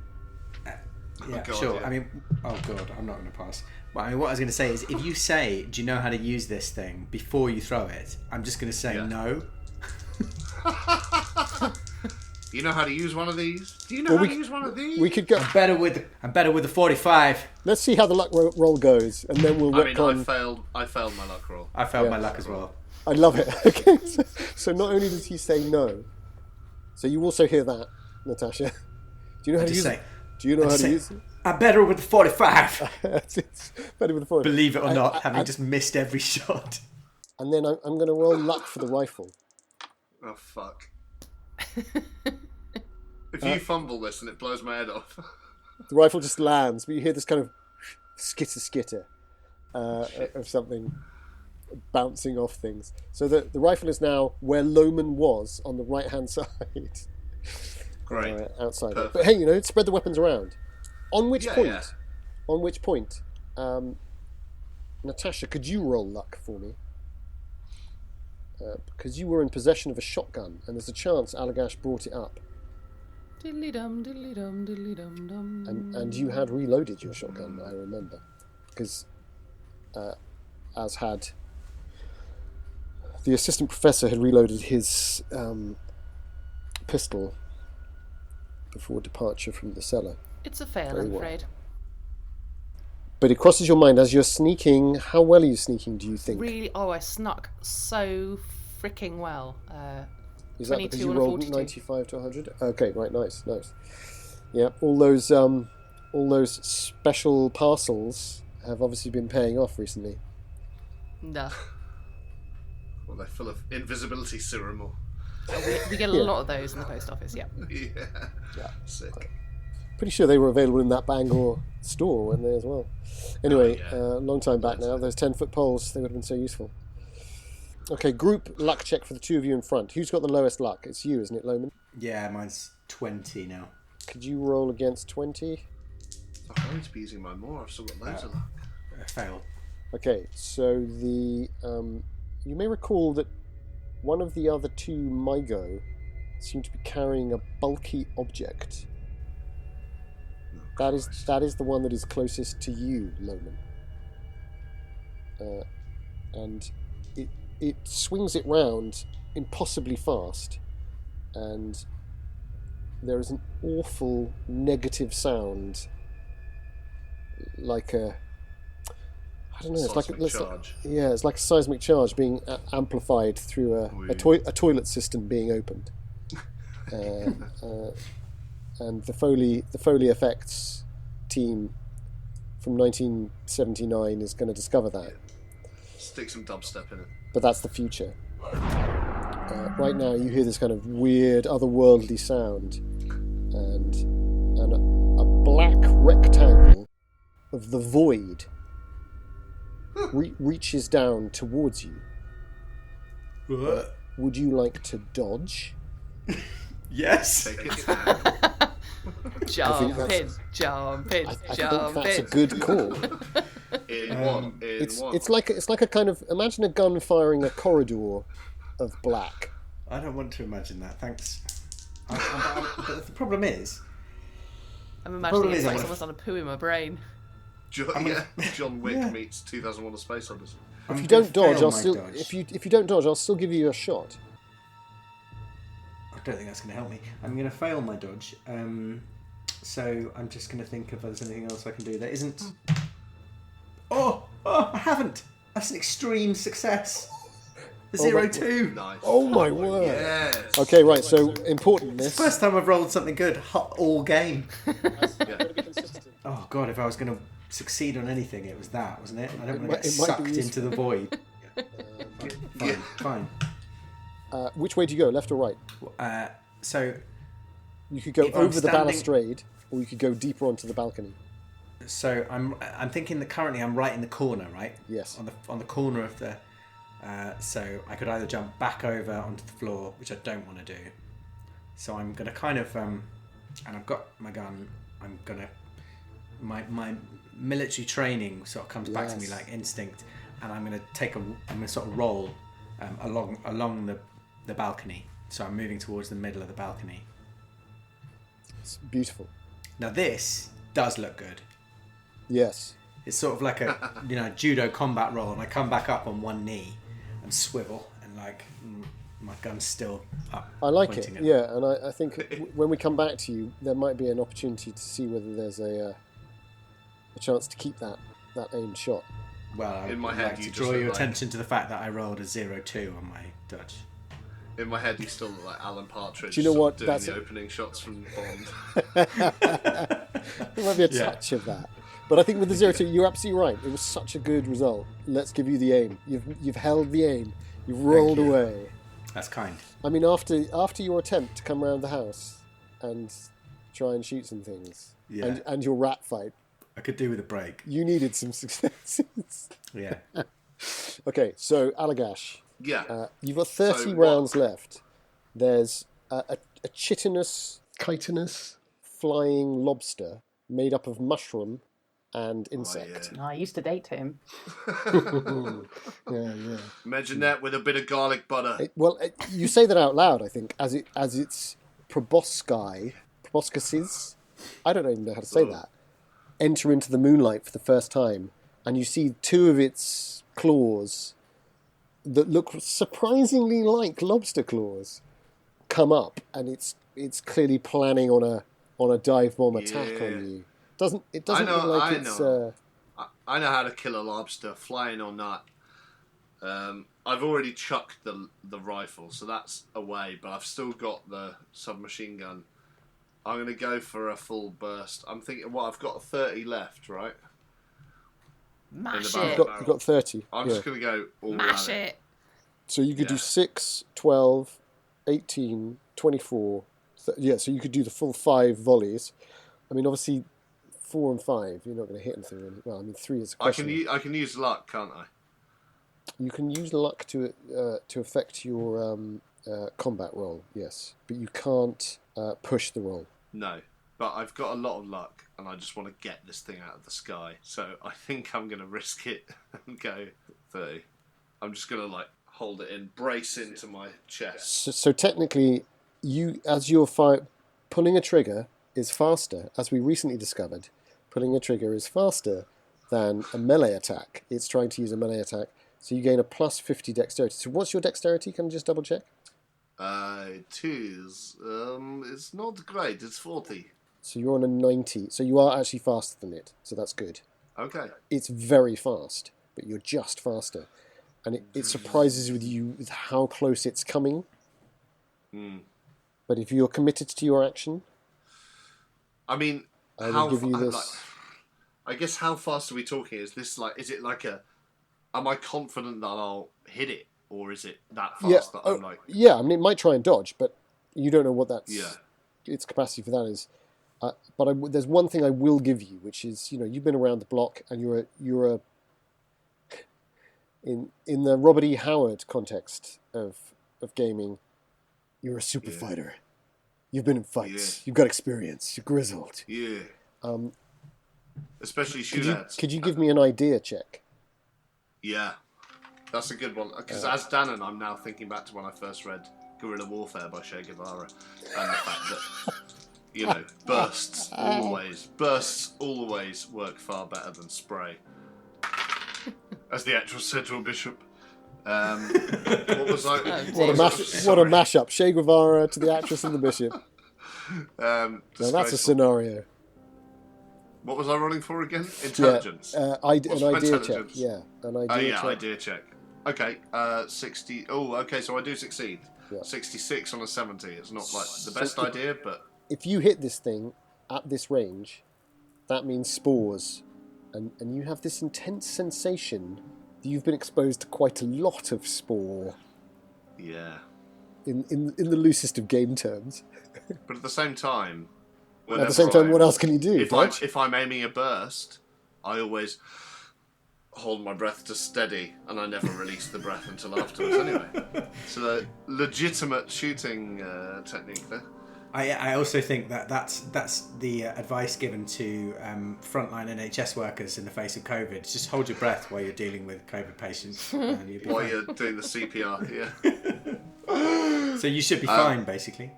yeah, God, sure. yeah. I mean, oh god, I'm not going to pass. Well, I mean, what I was going to say is, if you say, "Do you know how to use this thing?" before you throw it, I'm just going to say no. Do you know how to use one of these? Do you know how to use one of these? We could go. I'm better with the 45. Let's see how the luck roll goes, and then we'll I mean, retcon. I failed my luck roll. I failed my luck as well. I love it. Okay, so not only does he say no, so you also hear that, Natasha. Do you know how to use it? Do you know how to use it? I'm better with the 45. It's better with the 40. Believe it or not, having just missed every shot. And then I'm going to roll luck for the rifle. Oh fuck! If you fumble this and it blows my head off. The rifle just lands, but you hear this kind of skitter of something bouncing off things. So the rifle is now where Loman was on the right-hand side. Great. Outside. Perfect. But hey, spread the weapons around. On which point? Yeah. On which point? Natasha, could you roll luck for me? Because you were in possession of a shotgun, and there's a chance Allagash brought it up. Diddly-dum, diddly-dum, diddly-dum-dum. And you had reloaded your shotgun, I remember. Because, as had... The assistant professor had reloaded his pistol before departure from the cellar. It's a fail, Very I'm well. afraid. But it crosses your mind as you're sneaking. How well are you sneaking, do you think? Really, I snuck so freaking well. Is that because 22 you and a rolled 42. 95 to 100? Okay, right, nice. Yeah, all those special parcels have obviously been paying off recently. No. Well, they're full of invisibility serum or... We get a lot of those in the post office, yeah. Yeah. Sick. Pretty sure they were available in that Bangor store, weren't they, as well? Anyway, Oh, yeah. a long time back now, those 10-foot poles, they would have been so useful. Okay, group luck check for the two of you in front. Who's got the lowest luck? It's you, isn't it, Loman? Yeah, mine's 20 now. Could you roll against 20? I need to be using mine more. I've still got loads of luck. Fail. Okay, so the you may recall that one of the other two Mygo seemed to be carrying a bulky object. That is the one that is closest to you, Loman. And it swings it round impossibly fast, and there is an awful negative sound, like a... I don't know. It's like a seismic charge being amplified through a toilet cistern being opened, and the Foley effects team from 1979 is going to discover that. Stick some dubstep in it. But that's the future. Right now, you hear this kind of weird, otherworldly sound, and a black rectangle of the void reaches down towards you. Would you like to dodge? Yes. Take its hand. Jump in. I think that's a good call. In one. It's like a kind of, imagine a gun firing a corridor of black. I don't want to imagine that, thanks. But the problem is... I'm imagining it's like someone's done a poo in my brain. John Wick meets 2001: A Space Odyssey. If you don't dodge, if you don't dodge, I'll still give you a shot. I don't think that's going to help me. I'm going to fail my dodge. So I'm just going to think if there's anything else I can do. There isn't. Oh, I haven't. That's an extreme success. 0-2. Nice. Oh my word. Yes. Okay, right. So importantness. It's the first time I've rolled something good all game. Yeah. Oh god, if I was going to succeed on anything, it was that, wasn't it? I don't want to get sucked into the void. Fine. Which way do you go, left or right? So You could go if I'm over the standing- balustrade, or you could go deeper onto the balcony. So I'm thinking that currently I'm right in the corner, right? Yes. On the corner of the. So I could either jump back over onto the floor, which I don't want to do. So I'm gonna kind of and I've got my gun. I'm gonna my military training sort of comes back to me Yes. like instinct, and I'm gonna sort of roll along the balcony. So I'm moving towards the middle of the balcony. It's beautiful. Now this does look good. Yes. It's sort of like a judo combat roll, and I come back up on one knee and swivel, and like my gun's still up. I like it, pointing at yeah, and I think when we come back to you, there might be an opportunity to see whether there's a chance to keep that aimed shot. Well, I In my would head, like you to just draw look your like- attention to the fact that I rolled a 0-2 on my Dutch. In my head, you still look like Alan Partridge. Do you know sort what? of doing That's the a- opening shots from Bond. There might be a touch of that. But I think with the 0-2, you're absolutely right. It was such a good result. Let's give you the aim. You've held the aim. You've rolled you. away. That's kind. I mean, after your attempt to come around the house and try and shoot some things, Yeah. and your rat fight, I could do with a break. you needed some successes. Yeah. Okay, so Allagash, Yeah. you've got 30 So what- rounds left. There's a chitinous flying lobster made up of mushroom and insect. yeah. I used to date him. Yeah. Imagine that with a bit of garlic butter. You say that out loud, I think, as it's proboscises, I don't even know how to say that, enter into the moonlight for the first time, and you see two of its claws that look surprisingly like lobster claws come up, and it's clearly planning on a dive bomb attack on you. It doesn't look like it's. I know how to kill a lobster, flying or not. I've already chucked the rifle, so that's away, but I've still got the submachine gun. I'm going to go for a full burst. I'm thinking, I've got 30 left, right? Mash barrel. it. You've got 30. I'm yeah. just going to go all Mash at it. So you could do Yeah. 6, 12, 18, 24. So you could do the full 5 volleys. I mean, obviously, 4 and 5, you're not going to hit anything really. Well, I mean, 3 is a question. I can use luck, can't I? You can use luck to affect your combat roll, yes. But you can't push the roll. No. But I've got a lot of luck, and I just want to get this thing out of the sky. So I think I'm going to risk it and go 30. I'm just going to, hold it in, brace into my chest. So technically, as you're pulling a trigger is faster, as we recently discovered. Pulling a trigger is faster than a melee attack. It's trying to use a melee attack, so you gain a plus 50 dexterity. So what's your dexterity? Can I just double check? It is. It's not great. It's 40. So you're on a 90. So you are actually faster than it. So that's good. Okay. It's very fast, but you're just faster. And it surprises you with how close it's coming. But if you're committed to your action, I mean, I will give you this. I guess how fast are we talking? Is this is it am I confident that I'll hit it, or is it that fast that I'm yeah, I mean, it might try and dodge, but you don't know what its capacity for that is. But there's one thing I will give you, which is, you've been around the block, and you're in the Robert E. Howard context of gaming, you're a super fighter. You've been in fights. Yeah. You've got experience. You're grizzled. Yeah. Especially shootouts. Could you give me an idea check? Yeah, that's a good one. Because as Danann, I'm now thinking back to when I first read Guerrilla Warfare by Che Guevara, and the fact that bursts always work far better than spray. As the actual central bishop. What was I? What a mashup! Che Guevara to the actress and the bishop. Now that's a scenario. What was I rolling for again? Intelligence. Yeah, an idea check. Yeah, an idea check. Idea check. Okay, 60. Oh, okay, so I do succeed. Yeah. 66 on a 70. It's not the best idea, but if you hit this thing at this range, that means spores, and you have this intense sensation that you've been exposed to quite a lot of spore. yeah. in the loosest of game terms. But at the same time, At the same time, what else can you do? If I'm aiming a burst, I always hold my breath to steady, and I never release the breath until afterwards. Anyway, so the legitimate shooting technique there. I also think that's the advice given to frontline NHS workers in the face of COVID. Just hold your breath while you're dealing with COVID patients. And you'll be While fine. you're doing the CPR, yeah. So you should be fine, basically.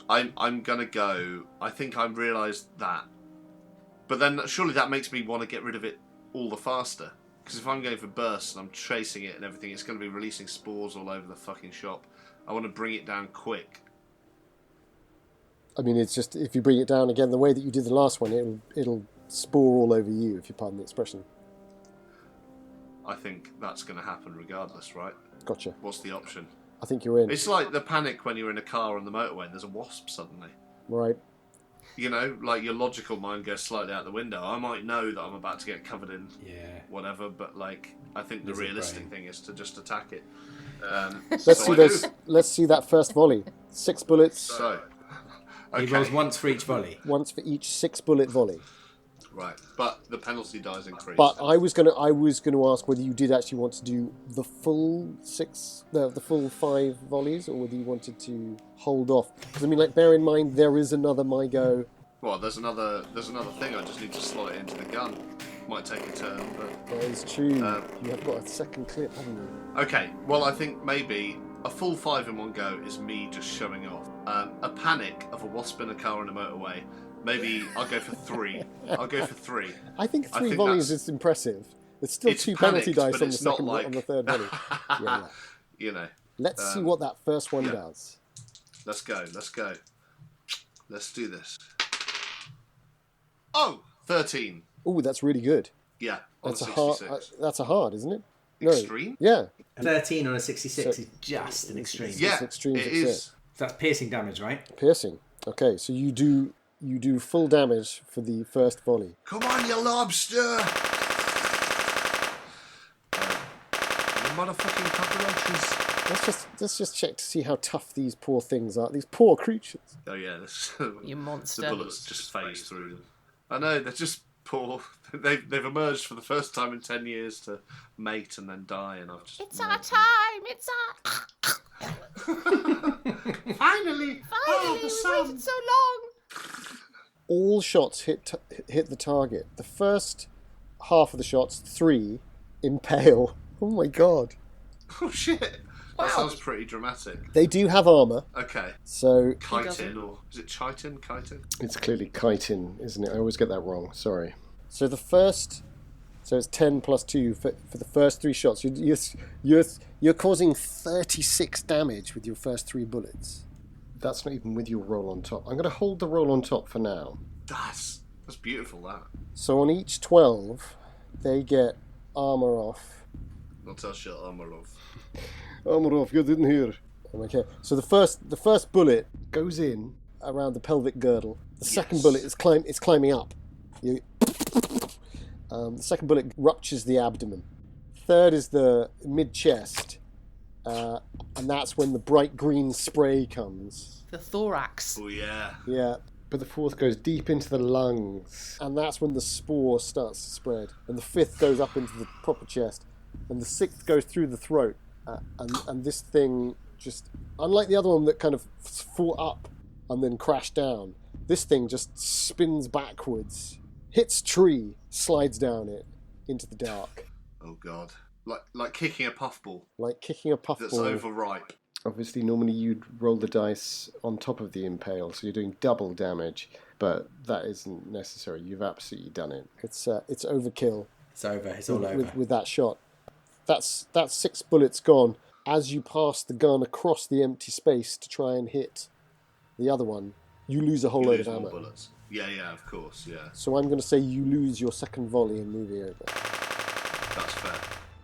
I'm gonna go. I think I realised that, but then surely that makes me want to get rid of it all the faster. Because if I'm going for bursts and I'm chasing it and everything, it's going to be releasing spores all over the fucking shop. I want to bring it down quick. I mean, it's just, if you bring it down again the way that you did the last one, it'll spore all over you, if you pardon the expression. I think that's going to happen regardless, right? Gotcha. What's the option? I think you're in. It's like the panic when you're in a car on the motorway and there's a wasp suddenly. Right. You know, like your logical mind goes slightly out the window. I might know that I'm about to get covered in whatever, but like, I think the realistic thing is to just attack it. Let's see that first volley. 6 bullets. So, okay. He rolls once for each volley. Once for each 6-bullet volley. Right, but the penalty dies increase. But I was gonna ask whether you did actually want to do the full the full 5 volleys, or whether you wanted to hold off. Because I mean, like, bear in mind there is another my go. Well, there's another thing. I just need to slot it into the gun. Might take a turn, but That is true. You have got a second clip, haven't you? okay. Well, I think maybe a full 5 in one go is me just showing off. A panic of a wasp in a car on a motorway. Maybe I'll go for 3. I think 3 volleys is impressive. There's still 2 penalty dice on the second on the third volley. Yeah. You know. Let's see what that first one does. Let's go. Let's do this. Oh, 13. Oh, that's really good. Yeah, on That's a a hard. 66. That's a hard, isn't it? No. Extreme? Yeah. 13 on a 66 is just an extreme. Yeah, It's extreme it success. is. So that's piercing damage, right? Piercing. Okay, so you do full damage for the first volley. Come on, you lobster! You motherfucking cockroaches. Let's just check to see how tough these poor things are. These poor creatures. Oh yeah, this, You monster. the bullets just phase through them. I know, they're just poor. They've emerged for the first time in 10 years to mate and then die, and I've just... It's our time. It's our. Finally! Oh, the we sun! waited so long. All shots hit the target. The first half of the shots, 3, impale. Oh my god. Oh shit! Wow. That sounds pretty dramatic. They do have armor, Okay. so Chitin, or is it chitin? Chitin? It's clearly chitin, isn't it? I always get that wrong. Sorry. so it's 10 plus 2 for the first 3 shots. You're causing 36 damage with your first 3 bullets. That's not even with your roll on top. I'm going to hold the roll on top for now. That's beautiful, that. So on each 12, they get armor off. Not tell shit, armor off. Armor off, you didn't hear. Okay, so the first bullet goes in around the pelvic girdle. The second bullet is climbing up. The second bullet ruptures the abdomen. Third is the mid-chest, and that's when the bright green spray comes. The thorax. Oh yeah. Yeah, But the fourth goes deep into the lungs. and that's when the spore starts to spread. And the fifth goes up into the proper chest, and the sixth goes through the throat. And this thing just, unlike the other one that kind of fought up and then crashed down, this thing just spins backwards, hits tree, slides down it into the dark, Oh god. Like kicking a puffball like kicking a that's puffball. overripe. Obviously, normally you'd roll the dice on top of the impale, so you're doing double damage, but that isn't necessary. You've absolutely done it. It's overkill. It's over. It's all over. With that shot. That's 6 bullets gone. As you pass the gun across the empty space to try and hit the other one, you lose a whole You load lose of more ammo. bullets. Yeah, of course, yeah. So I'm going to say you lose your second volley and move over. That's fair.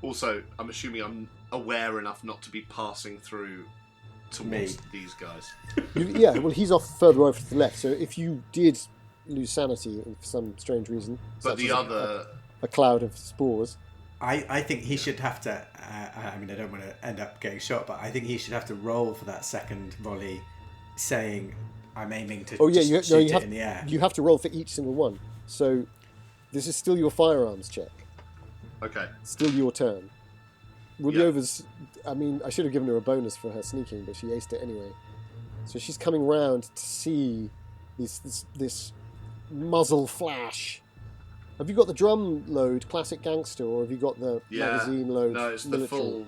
Also, I'm assuming I'm aware enough not to be passing through towards these guys. Yeah, well, he's off further over to the left. So if you did lose sanity for some strange reason, But such the as other... a cloud of spores, I think he should have to. I mean, I don't want to end up getting shot, but I think he should have to roll for that second volley, saying, "I'm aiming to shoot it in the air." You have to roll for each single one. So this is still your firearms check. Okay. Still your turn. Ruliova's. I mean, I should have given her a bonus for her sneaking, but she aced it anyway. So she's coming round to see this muzzle flash. Have you got the drum load, classic gangster, or have you got the magazine load? No, it's military?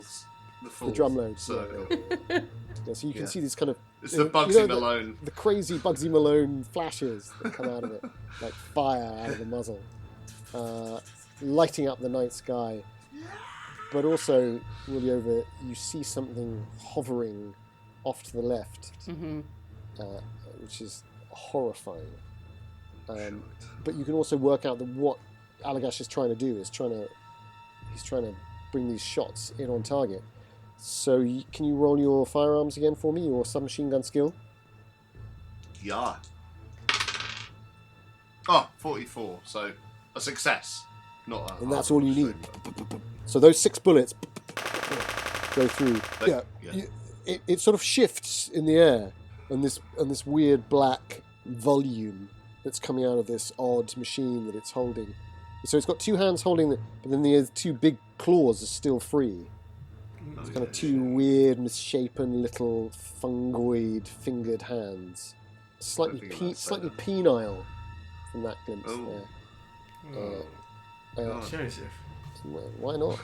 the drum load. circle. Yeah, so you can see these kind of... It's the Bugsy Malone. The crazy Bugsy Malone flashes that come out of it, like fire out of the muzzle, lighting up the night sky. But also, Ruliova, you see something hovering off to the left, which is horrifying. But you can also work out that what Allagash is trying to do is he's trying to bring these shots in on target. So can you roll your firearms again for me, your submachine gun skill? Yeah. Oh, 44. So a success, not a. And that's all you need. So those 6 bullets go through. It sort of shifts in the air, and this weird black volume that's coming out of this odd machine that it's holding. So it's got 2 hands holding it, but then the 2 big claws are still free. It's kind of 2 weird, misshapen little fungoid fingered hands, slightly penile from that glimpse there. Joseph. Why not?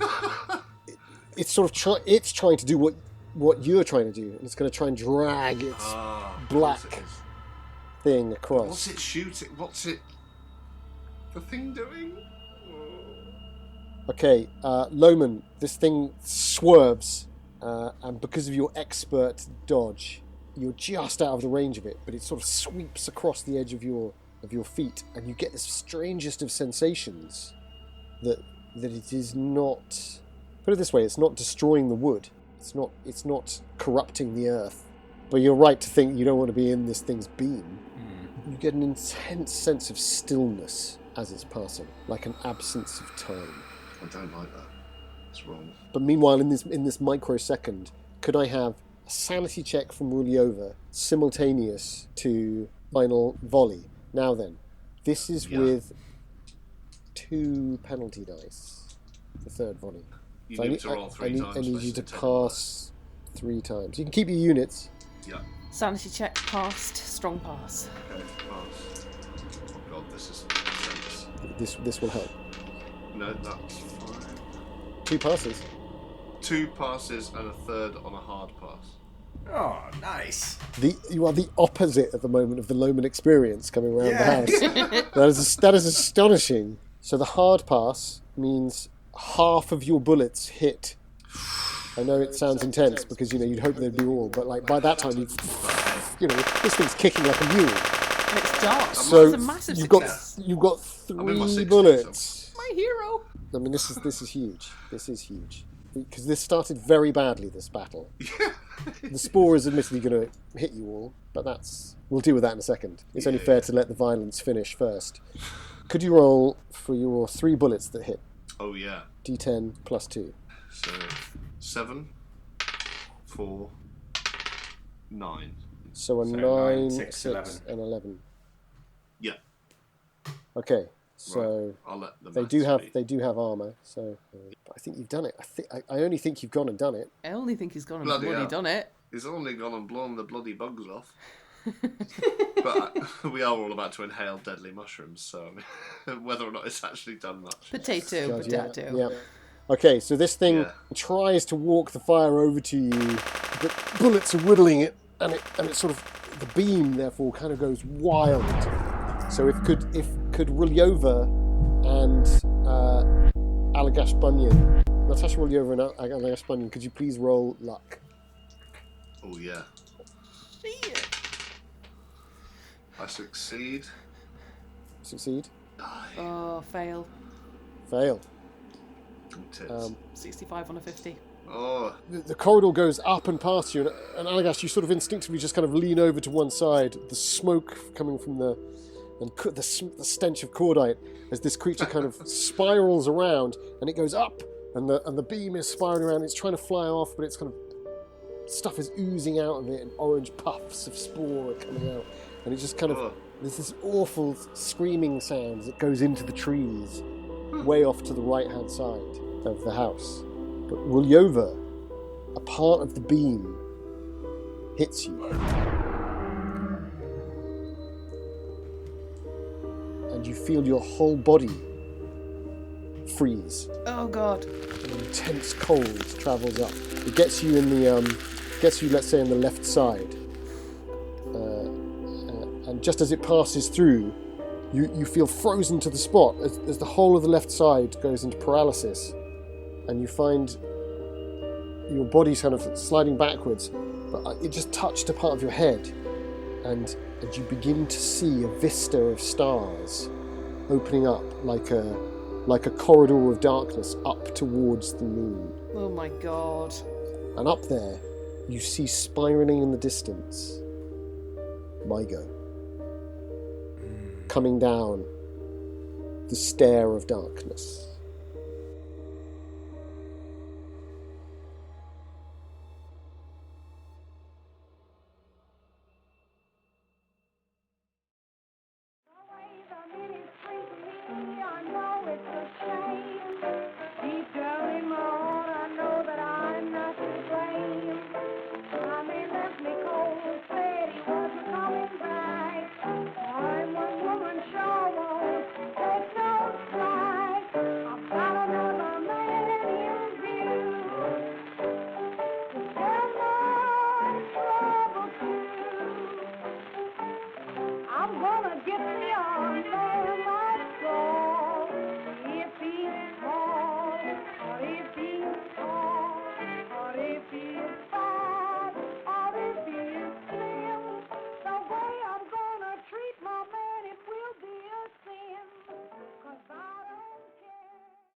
It's sort of it's trying to do what you're trying to do, and it's going to try and drag its black thing across. What's it shooting? What's it? The thing doing? Okay, Loman, this thing swerves, and because of your expert dodge, you're just out of the range of it, but it sort of sweeps across the edge of your feet, and you get this strangest of sensations that it is not. Put it this way: it's not destroying the wood. It's not corrupting the earth. But you're right to think you don't want to be in this thing's beam. You get an intense sense of stillness as it's passing, like an absence of time. I don't like that. It's wrong. But meanwhile, in this microsecond, could I have a sanity check from Ruliova simultaneous to final volley? Now then, this is with 2 penalty dice. The third volley. You need to roll 3 times. I need you to pass 3 times. You can keep your units. Yeah. Sanity check passed. Strong pass. Okay, pass. Oh god, this is intense. This will help. No, that's fine. 2 passes. 2 passes and a third on a hard pass. Oh, nice. You are the opposite at the moment of the Loman experience coming around the house. That is astonishing. So the hard pass means half of your bullets hit. I know it sounds intense because you'd hope they'd be all, but like by that time this thing's kicking like a mule. And it's dark. So it's a massive success. you've got I'm in my 3 60s, bullets. My hero. I mean, this is huge. This is huge because this started very badly. This battle. The spore is admittedly going to hit you all, but we'll deal with that in a second. It's only fair to let the violence finish first. Could you roll for your 3 bullets that hit? Oh yeah. D10 plus 2. So 7, 4, 9. So 9, 6, 6, 11. and 11. Yeah. Okay, so right. I'll let the they do have armor. So I think you've done it. I only think you've gone and done it. I only think he's gone and Bloody bloody hell. done it. He's only gone and blown the bloody bugs off. But we are all about to inhale deadly mushrooms, so I mean, whether or not it's actually done much. Potato. Yeah. Okay, so this thing tries to walk the fire over to you, but bullets are whittling it, and it sort of the beam therefore kind of goes wild. So if could Ruliova and Allagash Bunyan, Natasha Ruliova and Allagash Bunyan, could you please roll luck? Oh yeah. I succeed. Succeed. Die. Oh, fail. Fail. Tits. 65 on a 50. Oh. The corridor goes up and past you, and Allagash, you sort of instinctively just kind of lean over to one side. The smoke coming from the stench of cordite as this creature kind of spirals around, and it goes up and the beam is spiraling around. It's trying to fly off, but it's kind of stuff is oozing out of it, and orange puffs of spore are coming out, and it just kind of there's this awful screaming sound that goes into the trees, way off to the right-hand side of the house. But Rulyova, a part of the beam hits you, and you feel your whole body freeze. Oh God. An intense cold travels up. It gets you in the let's say, in the left side, and just as it passes through, you feel frozen to the spot as the whole of the left side goes into paralysis, and you find your body's kind of sliding backwards, but it just touched a part of your head, and you begin to see a vista of stars opening up like a corridor of darkness up towards the moon. Oh my God. And up there, you see spiraling in the distance Mygo coming down the stair of darkness. I'm gonna get me on there.